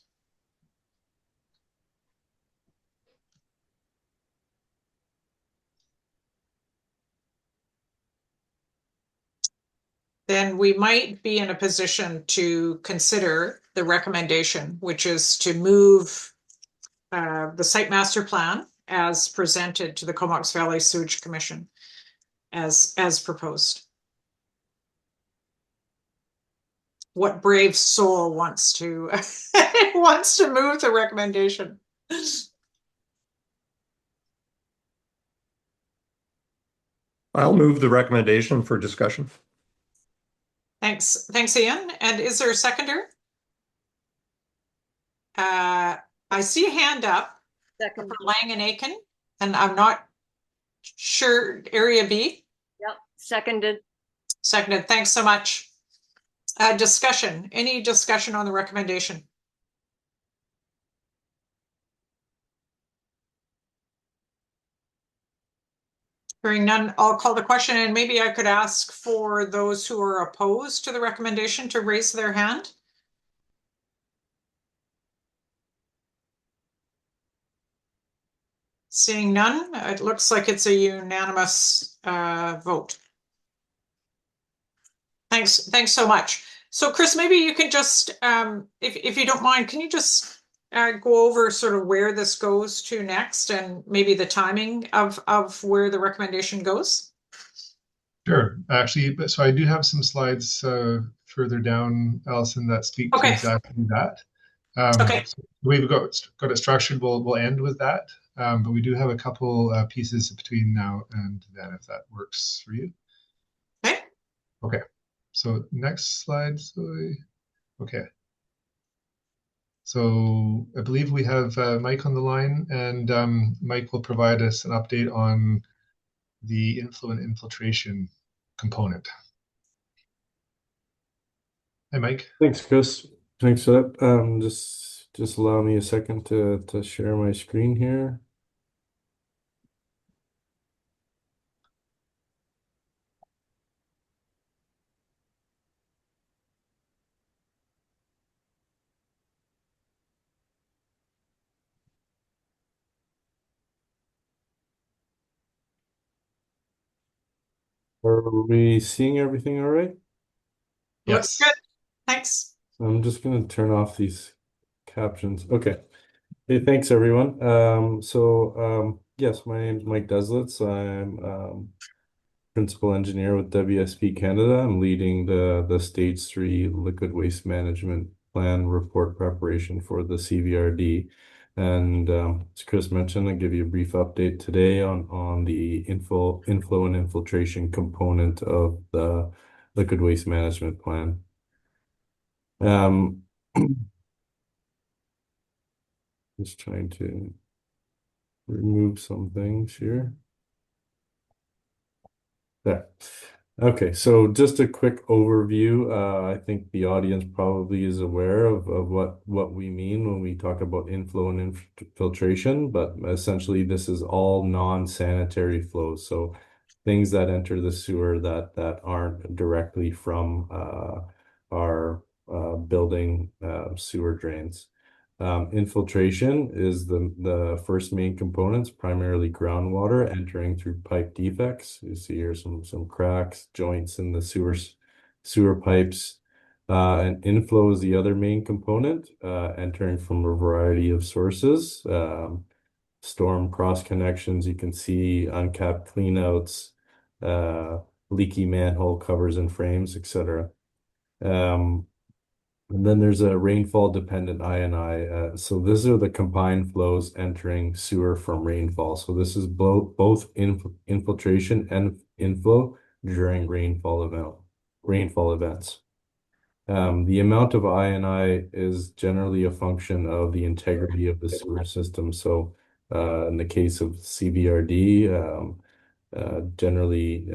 Then we might be in a position to consider the recommendation, which is to move the site master plan as presented to the Comox Valley Sewage Commission. as proposed. What brave soul wants to wants to move the recommendation? I'll move the recommendation for discussion. Thanks, Ian. And is there a seconder? I see a hand up Second. for Lang and Aiken, and I'm not sure. Area B. Yep, seconded. Seconded. Thanks so much. Discussion. Any discussion on the recommendation? Hearing none, I'll call the question, and maybe I could ask for those who are opposed to the recommendation to raise their hand. Seeing none, it looks like it's a unanimous vote. Thanks so much. So Chris, maybe you can just, if you don't mind, can you just go over sort of where this goes to next and maybe the timing of where the recommendation goes? Sure. Actually, so I do have some slides further down, Alison, that speak to exactly that. Okay. So the way we've got it structured, we'll end with that. But we do have a couple pieces between now and then, if that works for you. Okay. Okay. So next slide. Okay. So I believe we have Mike on the line, and Mike will provide us an update on the inflow and infiltration component. Hi, Mike. Thanks, Chris. Thanks for that. Just allow me a second to share my screen here. Are we seeing everything all right? Looks Yes. good. Thanks. I'm just going to turn off these captions. Okay. Hey, thanks everyone. Yes, my name is Mike Deslitz. I'm principal engineer with WSP Canada. I'm leading the Stage 3 Liquid Waste Management Plan report preparation for the CVRD. And as Chris mentioned, I'll give you a brief update today on the inflow and infiltration component of the Liquid Waste Management Plan. Just trying to remove some things here. There. Okay, so just a quick overview. I think the audience probably is aware of what we mean when we talk about inflow and infiltration, but essentially this is all non-sanitary flows. So things that enter the sewer that aren't directly from our building sewer drains. Infiltration is the first main components, primarily groundwater entering through pipe defects. You see here some cracks, joints in the sewer pipes. And inflow is the other main component, entering from a variety of sources. Storm cross connections, you can see uncapped cleanouts, leaky manhole covers and frames, etc. And then there's a rainfall dependent I&I. So these are the combined flows entering sewer from rainfall. So this is both infiltration and inflow during rainfall events. The amount of I&I is generally a function of the integrity of the sewer system. So in the case of CVRD, generally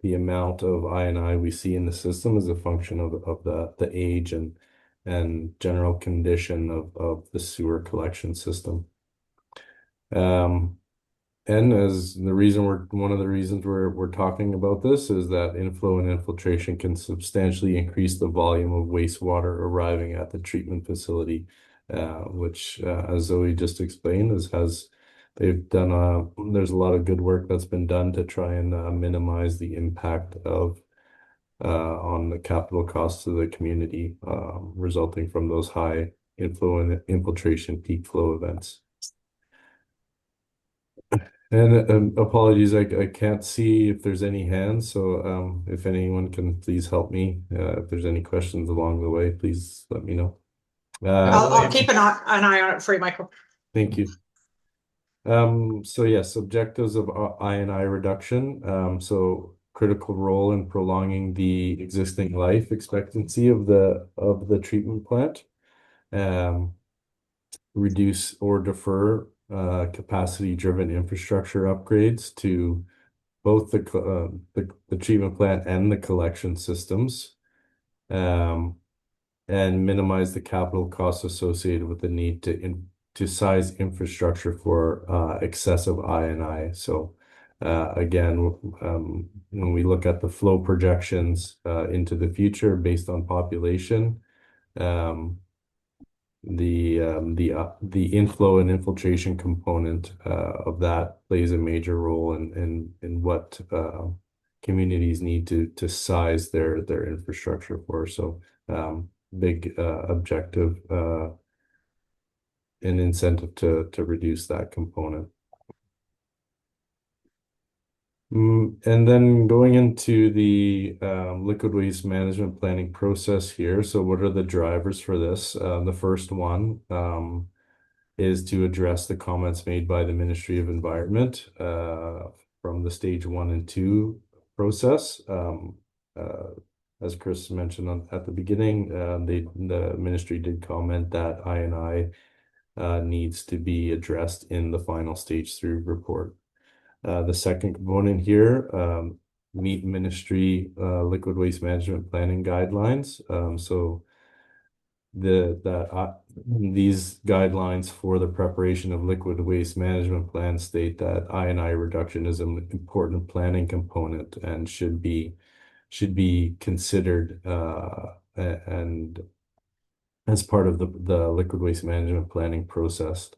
the amount of I&I we see in the system is a function of the age and general condition of the sewer collection system. And as one of the reasons we're talking about this is that inflow and infiltration can substantially increase the volume of wastewater arriving at the treatment facility, which, as Zoe just explained, there's a lot of good work that's been done to try and minimize the impact on the capital costs of the community resulting from those high inflow and infiltration peak flow events. And apologies, I can't see if there's any hands, so if anyone can please help me. If there's any questions along the way, please let me know. I'll keep an eye on it for you, Michael. Thank you. So yes, objectives of I&I reduction. So critical role in prolonging the existing life expectancy of the treatment plant. Reduce or defer capacity-driven infrastructure upgrades to both the treatment plant and the collection systems, and minimize the capital costs associated with the need to size infrastructure for excessive I&I. So again, when we look at the flow projections into the future based on population, the inflow and infiltration component of that plays a major role in what communities need to size their infrastructure for. So big objective and incentive to reduce that component. And then going into the liquid waste management planning process here. So what are the drivers for this? The first one is to address the comments made by the Ministry of Environment from the stage 1 and 2 process. As Chris mentioned at the beginning, the ministry did comment that I&I needs to be addressed in the final stage 3 report. The second component here, meet ministry liquid waste management planning guidelines. So these guidelines for the preparation of liquid waste management plans state that I&I reduction is an important planning component and should be considered and as part of the liquid waste management planning process,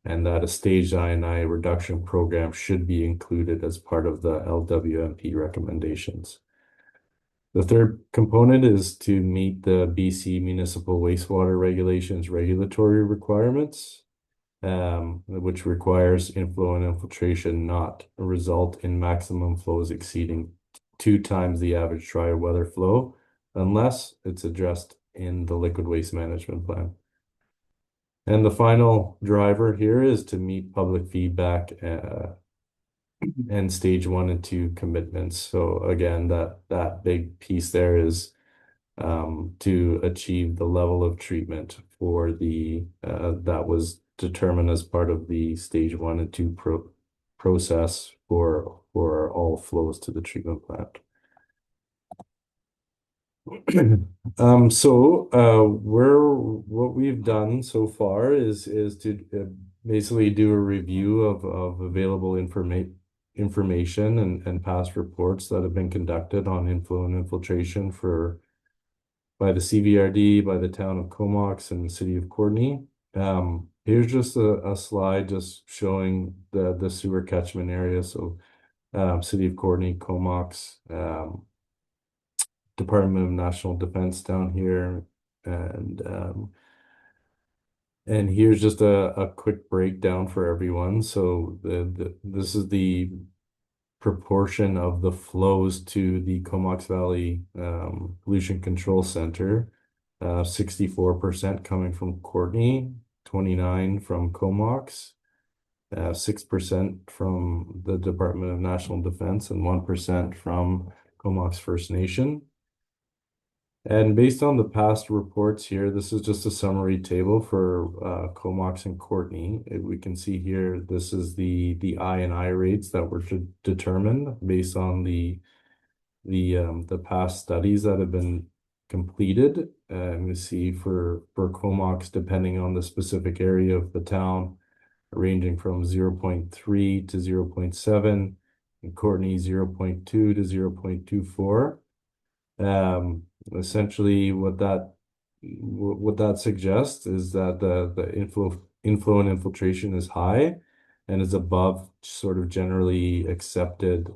and that a staged I&I reduction program should be included as part of the LWMP recommendations. The third component is to meet the BC municipal wastewater regulations regulatory requirements, which requires inflow and infiltration not result in maximum flows exceeding 2 times the average dry weather flow unless it's addressed in the liquid waste management plan. And the final driver here is to meet public feedback and stage 1 and 2 commitments. So again, that big piece there is to achieve the level of treatment for the that was determined as part of the stage 1 and 2 process for all flows to the treatment plant. What we've done so far is to basically do a review of available information and past reports that have been conducted on inflow and infiltration by the CVRD, by the town of Comox and the city of Courtenay. Here's just a slide just showing the sewer catchment area. So city of Courtenay, Comox, Department of National Defense down here, and here's just a quick breakdown for everyone. So this is the proportion of the flows to the Comox Valley Pollution Control Center. 64% coming from Courtenay, 29% from Comox, 6% from the Department of National Defense, and 1% from Comox First Nation. And based on the past reports here, this is just a summary table for Comox and Courtenay. We can see here, this is the I&I rates that were determined based on the past studies that have been completed. And we see for Comox, depending on the specific area of the town, ranging from 0.3 to 0.7, and Courtenay 0.2 to 0.24. Essentially what that suggests is that the inflow and infiltration is high and is above sort of generally accepted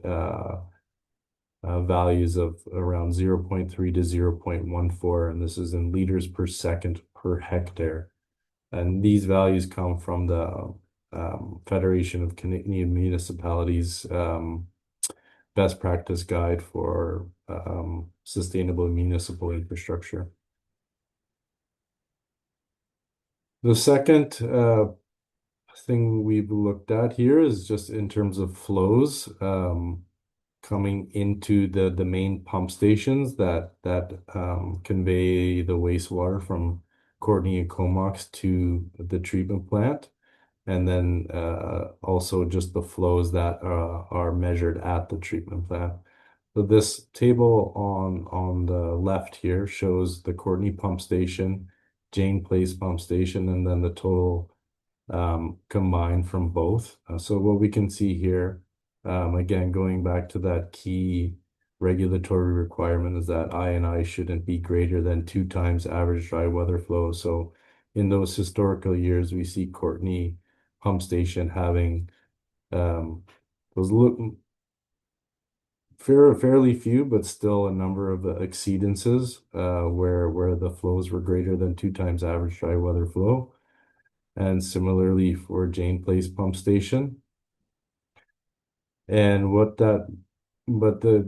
values of around 0.3 to 0.14, and this is in liters per second per hectare. And these values come from the Federation of Canadian Municipalities best practice guide for sustainable municipal infrastructure. The second thing we've looked at here is just in terms of flows coming into the main pump stations that convey the wastewater from Courtenay and Comox to the treatment plant, and then also just the flows that are measured at the treatment plant. So this table on the left here shows the Courtenay pump station, Jane Place pump station, and then the total combined from both. So what we can see here, again, going back to that key regulatory requirement, is that I&I shouldn't be greater than 2 times average dry weather flow. So in those historical years, we see Courtenay pump station having those fairly few, but still a number of exceedances where the flows were greater than 2 times average dry weather flow. And similarly for Jane Place pump station. And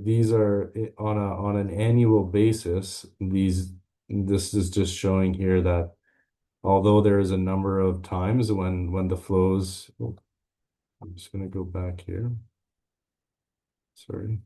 these are on an annual basis. This is just showing here that although there is a number of times when the flows, I'm just going to go back here. Sorry.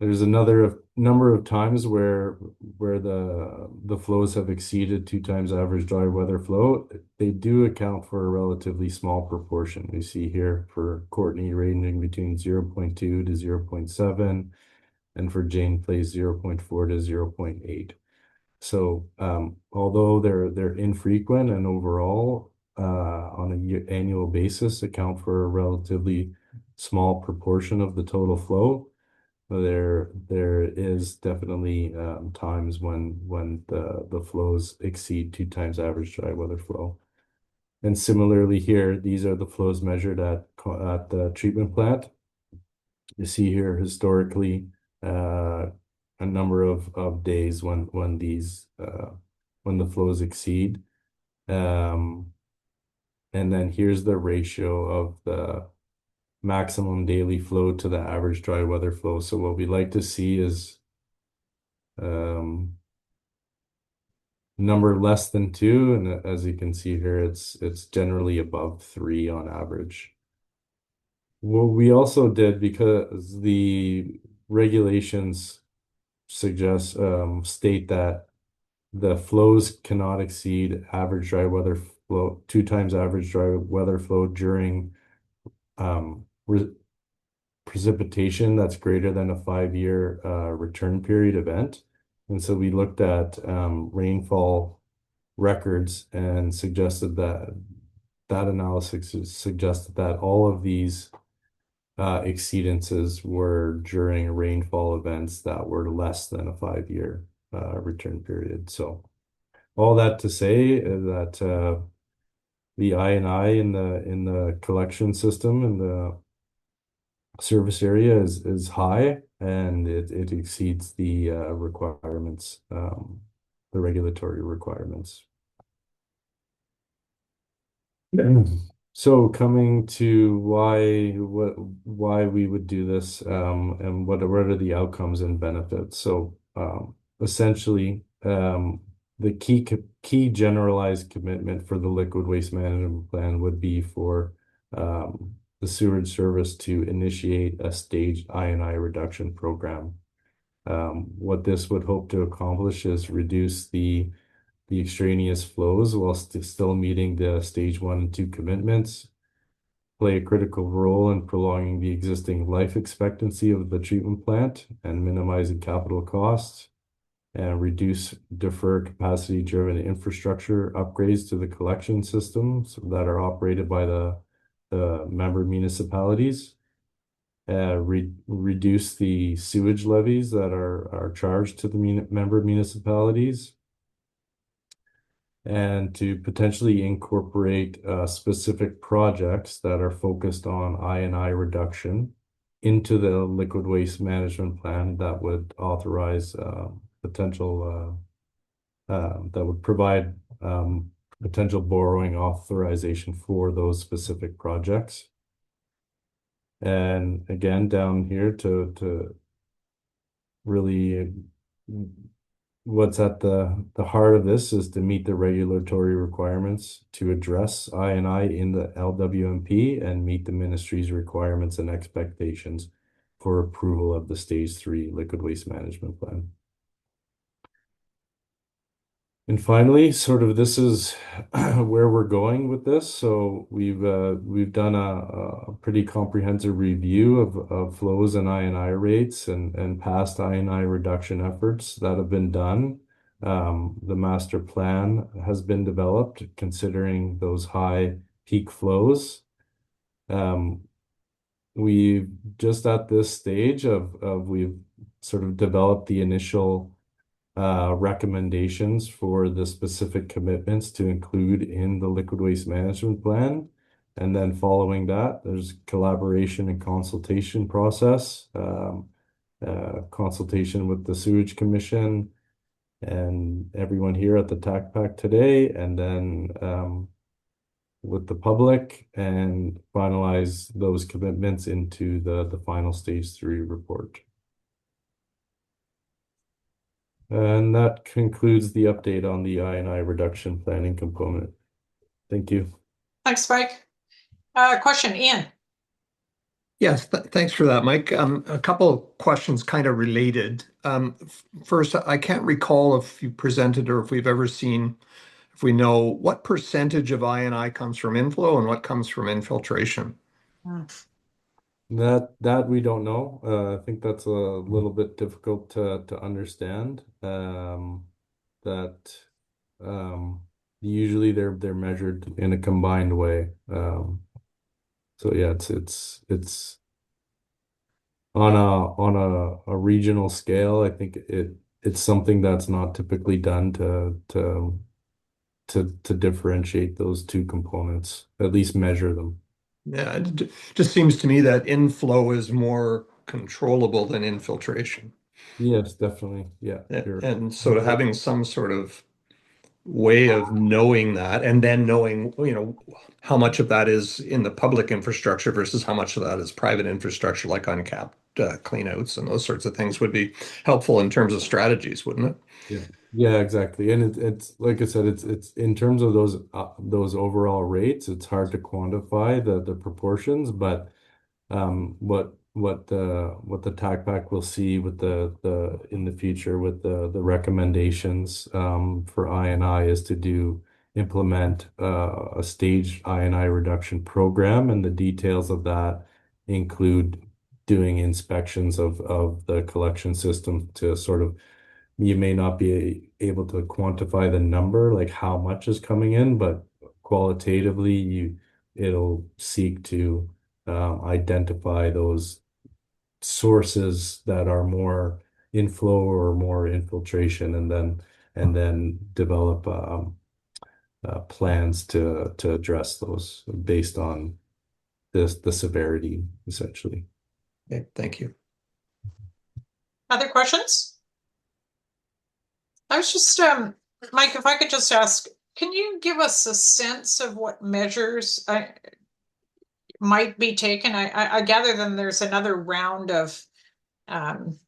There's another number of times where the flows have exceeded 2 times average dry weather flow. They do account for a relatively small proportion. We see here for Courtenay ranging between 0.2 to 0.7, and for Jane Place 0.4 to 0.8. So although they're infrequent and overall on an annual basis account for a relatively small proportion of the total flow, there is definitely times when the flows exceed 2 times average dry weather flow. And similarly here, these are the flows measured at the treatment plant. You see here historically a number of days when the flows exceed. And then here's the ratio of the maximum daily flow to the average dry weather flow. So what we like to see is number less than 2, and as you can see here, it's generally above 3 on average. What we also did, because the regulations suggest state that the flows cannot exceed average dry weather flow 2 times average dry weather flow during precipitation that's greater than a 5-year return period event. And so we looked at rainfall records and suggested that analysis suggested that all of these exceedances were during rainfall events that were less than a 5-year return period. So all that to say that the I&I in the collection system and the service area is high, and it exceeds the requirements, the regulatory requirements. So coming to why we would do this, and what are the outcomes and benefits. So essentially, the key generalized commitment for the liquid waste management plan would be for the sewerage service to initiate a staged I&I reduction program. What this would hope to accomplish is reduce the extraneous flows while still meeting the stage 1 and 2 commitments, play a critical role in prolonging the existing life expectancy of the treatment plant and minimizing capital costs, and defer capacity-driven infrastructure upgrades to the collection systems that are operated by the member municipalities, reduce the sewage levies that are charged to the member municipalities, and to potentially incorporate specific projects that are focused on I&I reduction into the liquid waste management plan that would authorize potential that would provide potential borrowing authorization for those specific projects. And again, down here to really what's at the heart of this is to meet the regulatory requirements to address I&I in the LWMP and meet the ministry's requirements and expectations for approval of the Stage 3 Liquid Waste Management Plan. And finally, sort of this is where we're going with this. So we've done a pretty comprehensive review of flows and I&I rates and past I&I reduction efforts that have been done. The master plan has been developed considering those high peak flows. We've just at this stage we've sort of developed the initial recommendations for the specific commitments to include in the liquid waste management plan. And then following that, there's collaboration and consultation process, consultation with the Sewage Commission and everyone here at the TACPAC today, and then with the public, and finalize those commitments into the final Stage 3 report. And that concludes the update on the I&I reduction planning component. Thank you. Thanks, Mike. Question, Ian. Yes, thanks for that, Mike. A couple of questions kind of related. First, I can't recall if you presented or if we've ever seen, if we know what percentage of I&I comes from inflow and what comes from infiltration. That we don't know. I think that's a little bit difficult to understand. Usually they're measured in a combined way. So yeah, it's on a regional scale. I think it's something that's not typically done to differentiate those two components, at least measure them. Yeah, it just seems to me that inflow is more controllable than infiltration. Yes, definitely. Yeah, sure. And so having some sort of way of knowing that, and then knowing, how much of that is in the public infrastructure versus how much of that is private infrastructure, like uncapped cleanouts and those sorts of things, would be helpful in terms of strategies, wouldn't it? Yeah, exactly. And it's like I said, it's in terms of those overall rates, it's hard to quantify the proportions, but what the TACPAC will see with the in the future with the recommendations for I&I is to implement a staged I&I reduction program, and the details of that include doing inspections of the collection system to sort of, you may not be able to quantify the number, like how much is coming in, but qualitatively it'll seek to identify those sources that are more inflow or more infiltration, and then develop plans to address those based on the severity, essentially. Okay, thank you. Other questions? I was just, Mike, if I could just ask, can you give us a sense of what measures might be taken? I gather then there's another round of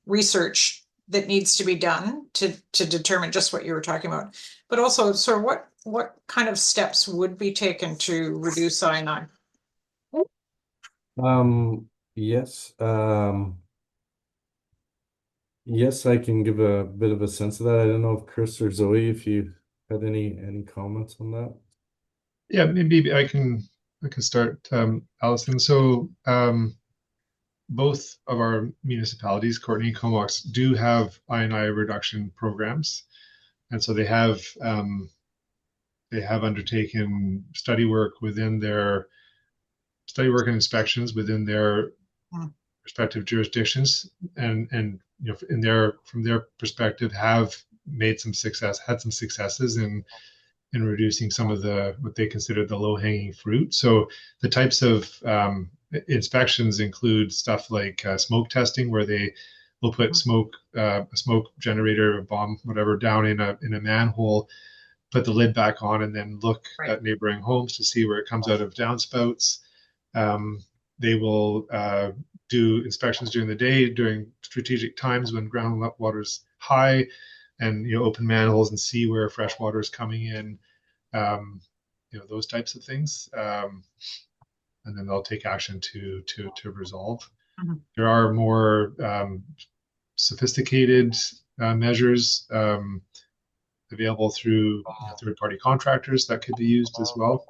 research that needs to be done to determine just what you were talking about, but also sort of what kind of steps would be taken to reduce I&I? Yes. Yes, I can give a bit of a sense of that. I don't know if Chris or Zoe, if you had any comments on that. Yeah, maybe I can start, Allison. So both of our municipalities, Courtney and Comox, do have I&I reduction programs, and so they have undertaken study work and inspections within their respective jurisdictions, and from their perspective, have had some successes in reducing some of what they consider the low-hanging fruit. So the types of inspections include stuff like smoke testing, where they will put a smoke generator, a bomb, whatever, down in a manhole, put the lid back on and then look Right. at neighboring homes to see where it comes out of downspouts. They will do inspections during the day, during strategic times when groundwater is high, and open manholes and see where fresh water is coming in. Those types of things, and then they'll take action to resolve. Mm-hmm. There are more sophisticated measures available through third-party contractors that could be used as well.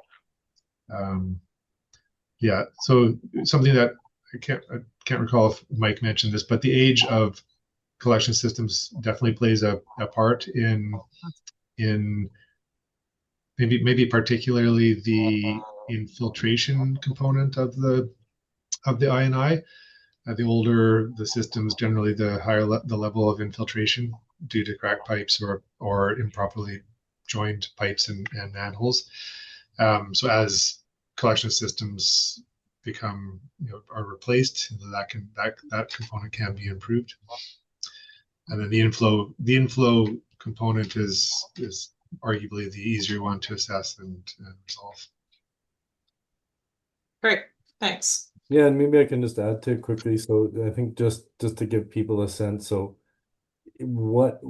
Yeah, so something that I can't recall if Mike mentioned this, but the age of collection systems definitely plays a part in maybe particularly the infiltration component of the INI. The older the systems, generally the higher the level of infiltration due to cracked pipes or improperly joined pipes and manholes. So as collection systems become are replaced, that component can be improved. And then the inflow component is arguably the easier one to assess and resolve. Great, thanks. Yeah, and maybe I can just add to it quickly. So I think just to give people a sense, so what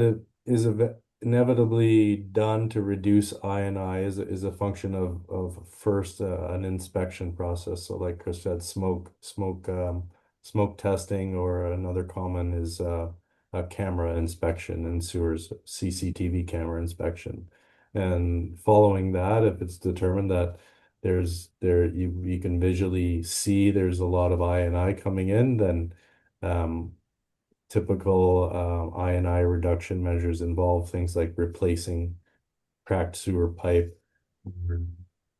it is inevitably done to reduce I&I is a function of first an inspection process. So like Chris said, smoke testing, or another common is a camera inspection in sewers, CCTV camera inspection. And following that, if it's determined that you can visually see there's a lot of I&I coming in, then typical I&I reduction measures involve things like replacing cracked sewer pipe,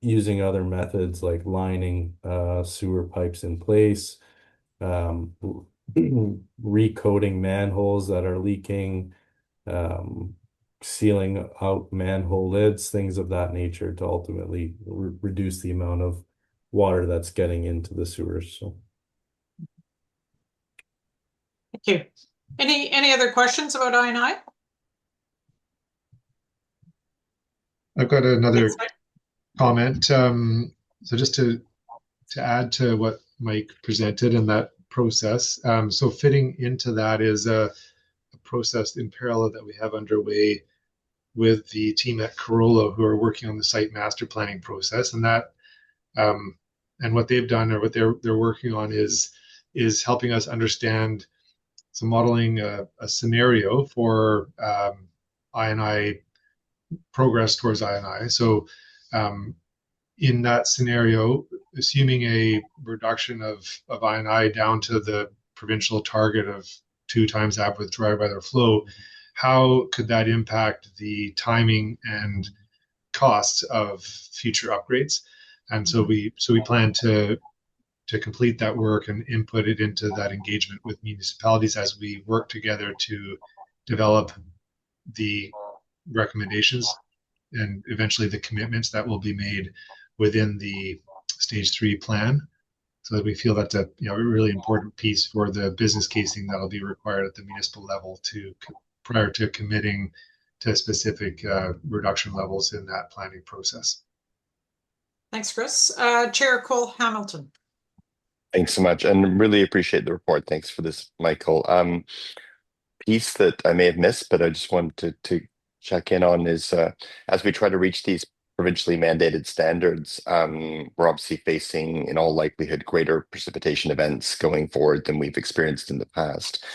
using other methods like lining sewer pipes in place, recoating manholes that are leaking, sealing out manhole lids, things of that nature, to ultimately reduce the amount of water that's getting into the sewers. So Thank you. Any other questions about I&I? I've got another comment. So just to add to what Mike presented in that process, so fitting into that is a process in parallel that we have underway with the team at Corolla, who are working on the site master planning process, and that and what they've done, or what they're working on, is helping us understand, so modeling a scenario for I&I progress towards I&I. So in that scenario, assuming a reduction of I&I down to the provincial target of 2 times average dry weather flow, how could that impact the timing and costs of future upgrades? And so we plan to complete that work and input it into that engagement with municipalities as we work together to develop the recommendations and eventually the commitments that will be made within the stage 3 plan. So that we feel that's a really important piece for the business casing that'll be required at the municipal level prior to committing to specific reduction levels in that planning process. Thanks, Chris. Chair Cole Hamilton. Thanks so much, and really appreciate the report. Thanks for this, Michael. Piece that I may have missed, but I just wanted to check in on is as we try to reach these provincially mandated standards, we're obviously facing, in all likelihood, greater precipitation events going forward than we've experienced in the past.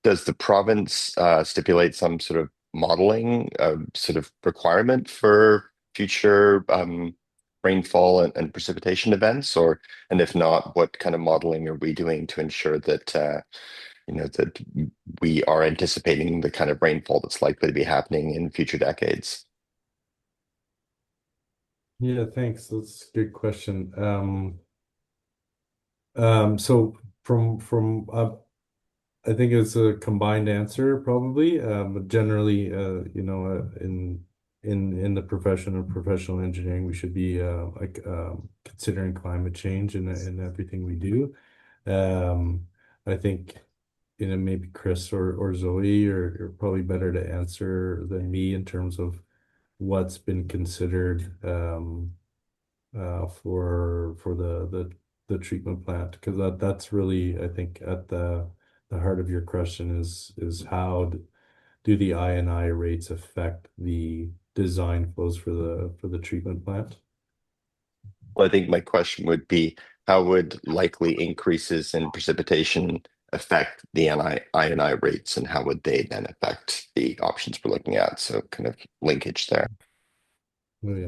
Does the province stipulate some sort of modeling sort of requirement for future rainfall and precipitation events, and if not, what kind of modeling are we doing to ensure that that we are anticipating the kind of rainfall that's likely to be happening in future decades? yeah, thanks. That's a good question. So from I think it's a combined answer probably, but generally, in the profession of professional engineering, we should be considering climate change in everything we do. I think maybe Chris or Zoe are probably better to answer than me in terms of what's been considered for the treatment plant, because that's really, I think, at the heart of your question is how do the I&I rates affect the design flows for the treatment plant? Well, I think my question would be, how would likely increases in precipitation affect the I&I rates, and how would they then affect the options we're looking at? So kind of linkage there. Oh, yeah.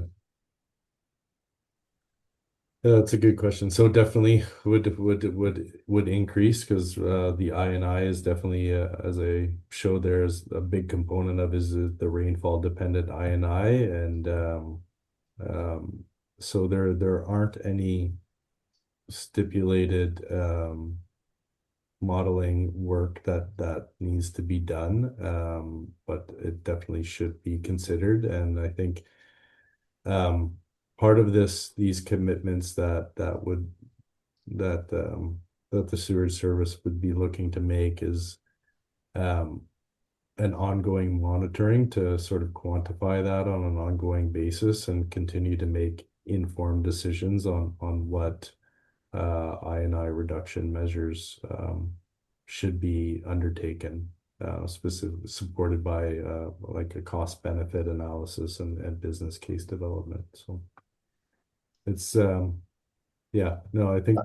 That's a good question. So definitely would increase, because the I&I is definitely, as I showed, there's a big component of is the rainfall dependent I&I, and so there aren't any stipulated modeling work that needs to be done, but it definitely should be considered. And I think part of these commitments that the sewage service would be looking to make is an ongoing monitoring to sort of quantify that on an ongoing basis and continue to make informed decisions on what I&I reduction measures should be undertaken, specifically supported by like a cost benefit analysis and business case development. So it's yeah, no, I think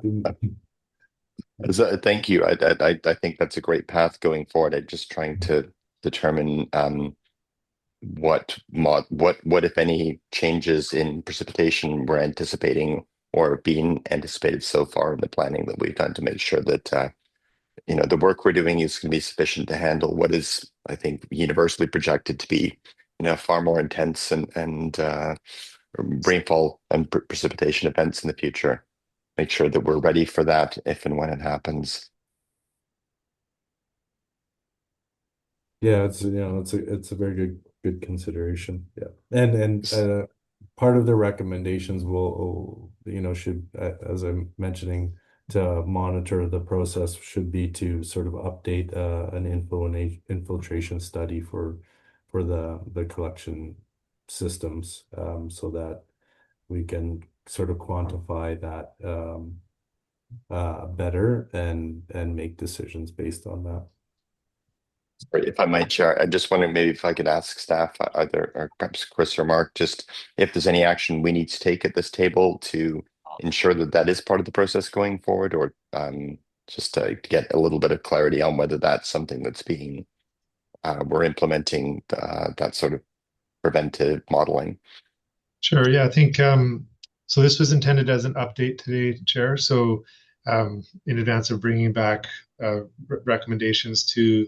Thank you. I think that's a great path going forward. I'm just trying to determine what if any changes in precipitation we're anticipating or being anticipated so far in the planning that we've done to make sure that the work we're doing is going to be sufficient to handle what is, I think, universally projected to be far more intense and rainfall and precipitation events in the future. Make sure that we're ready for that if and when it happens. yeah, it's a very good consideration. Yeah, and part of the recommendations will should, as I'm mentioning, to monitor the process, should be to sort of update an infiltration study for the collection systems, so that we can sort of quantify that better and make decisions based on that. If I might, Chair, I just wondering maybe if I could ask staff, either or perhaps Chris or Mark, just if there's any action we need to take at this table to ensure that that is part of the process going forward, or just to get a little bit of clarity on whether that's something that's being we're implementing that sort of preventive modeling. Sure. Yeah, I think so. This was intended as an update today, Chair. So in advance of bringing back recommendations to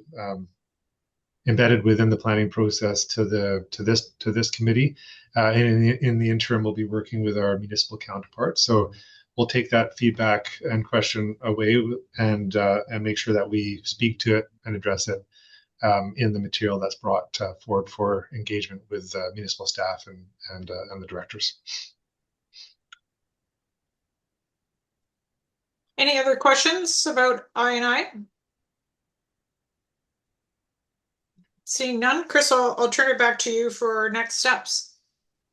embedded within the planning process to this committee, and in the interim, we'll be working with our municipal counterparts. So we'll take that feedback and question away and make sure that we speak to it and address it in the material that's brought forward for engagement with municipal staff and the directors. Any other questions about I&I? Seeing none, Chris, I'll turn it back to you for next steps.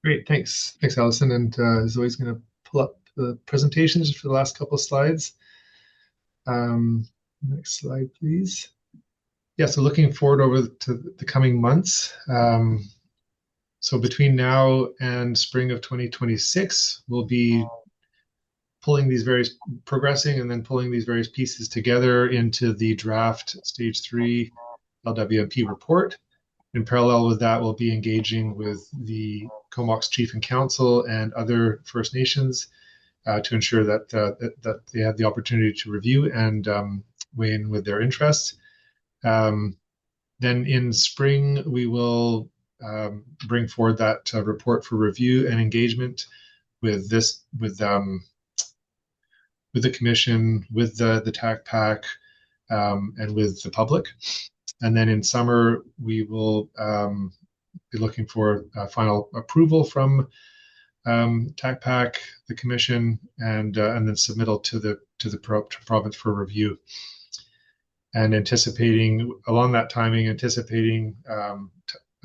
Great, thanks, Allison. And as always, going to pull up the presentations for the last couple of slides. Next slide, please. Yeah, so looking forward over to the coming months. So between now and spring of 2026, we'll be progressing and then pulling these various pieces together into the draft stage 3 LWMP report. In parallel with that, we'll be engaging with the Comox Chief and Council and other First Nations to ensure that they have the opportunity to review and weigh in with their interests. Then in spring, we will bring forward that report for review and engagement with the commission, with the TACPAC, and with the public. And then in summer, we will be looking for final approval from TACPAC, the commission, and then submittal to the province for review. And along that timing,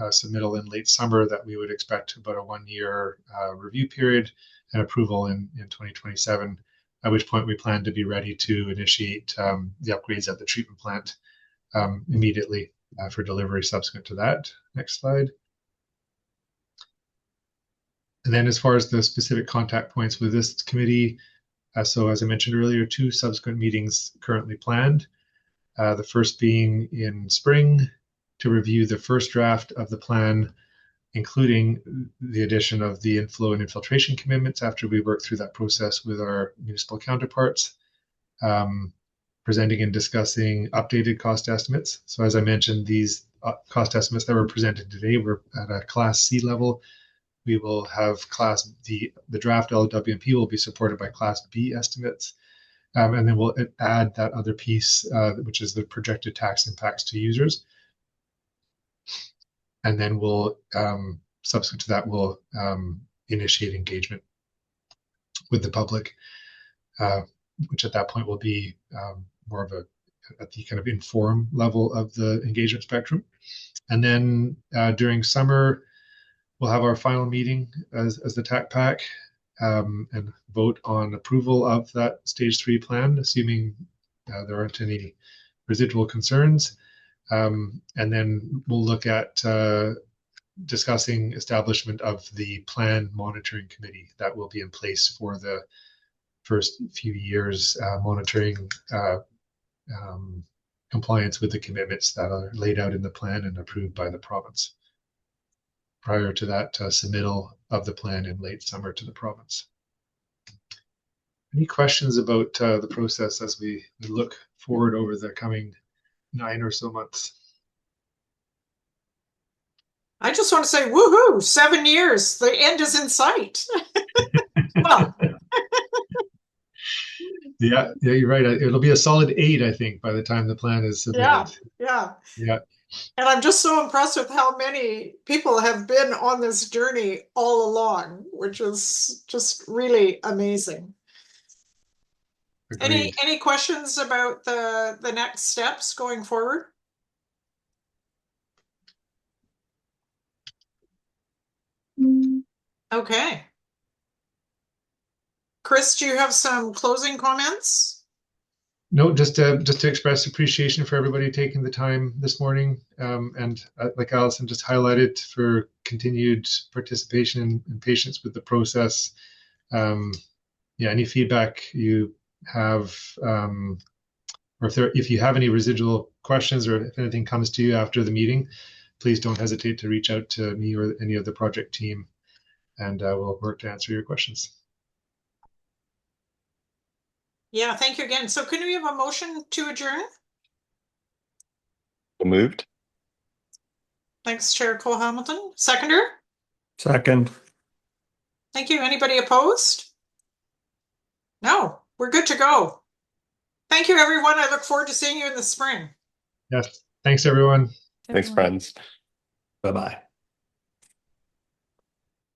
submittal in late summer that we would expect about a 1-year review period and approval in 2027, at which point we plan to be ready to initiate the upgrades at the treatment plant immediately for delivery subsequent to that. Next slide. And then as far as the specific contact points with this committee, so as I mentioned earlier, 2 subsequent meetings currently planned. The first being in spring to review the first draft of the plan, including the addition of the inflow and infiltration commitments after we work through that process with our municipal counterparts, presenting and discussing updated cost estimates. So as I mentioned, these cost estimates that were presented today were at a Class C level. We will have the draft LWMP will be supported by Class B estimates. And then we'll add that other piece, which is the projected tax impacts to users. And then we'll, subsequent to that, we'll initiate engagement with the public, which at that point will be more of at the kind of inform level of the engagement spectrum. And then during summer, we'll have our final meeting as the TACPAC and vote on approval of that stage 3 plan, assuming there aren't any residual concerns. And then we'll look at discussing establishment of the plan monitoring committee that will be in place for the first few years, monitoring compliance with the commitments that are laid out in the plan and approved by the province prior to that submittal of the plan in late summer to the province. Any questions about the process as we look forward over the coming 9 or so months? I just want to say, woohoo, 7 years, the end is in sight. Well, yeah, you're right. It'll be a solid 8, I think, by the time the plan is submitted. Yeah. Yeah. And I'm just so impressed with how many people have been on this journey all along, which is just really amazing. Agreed. Any questions about the next steps going forward? Okay. Chris, do you have some closing comments? No, just to express appreciation for everybody taking the time this morning, and like Alison just highlighted, for continued participation and patience with the process. Yeah, any feedback you have, or if you have any residual questions, or if anything comes to you after the meeting, please don't hesitate to reach out to me or any of the project team, and we'll work to answer your questions. Yeah, thank you again. So can we have a motion to adjourn? Moved. Thanks, Chair Cole Hamilton. Seconder? Second. Thank you. Anybody opposed? No, we're good to go. Thank you, everyone. I look forward to seeing you in the spring. Yes. Thanks, everyone. Thanks, friends. Bye-bye.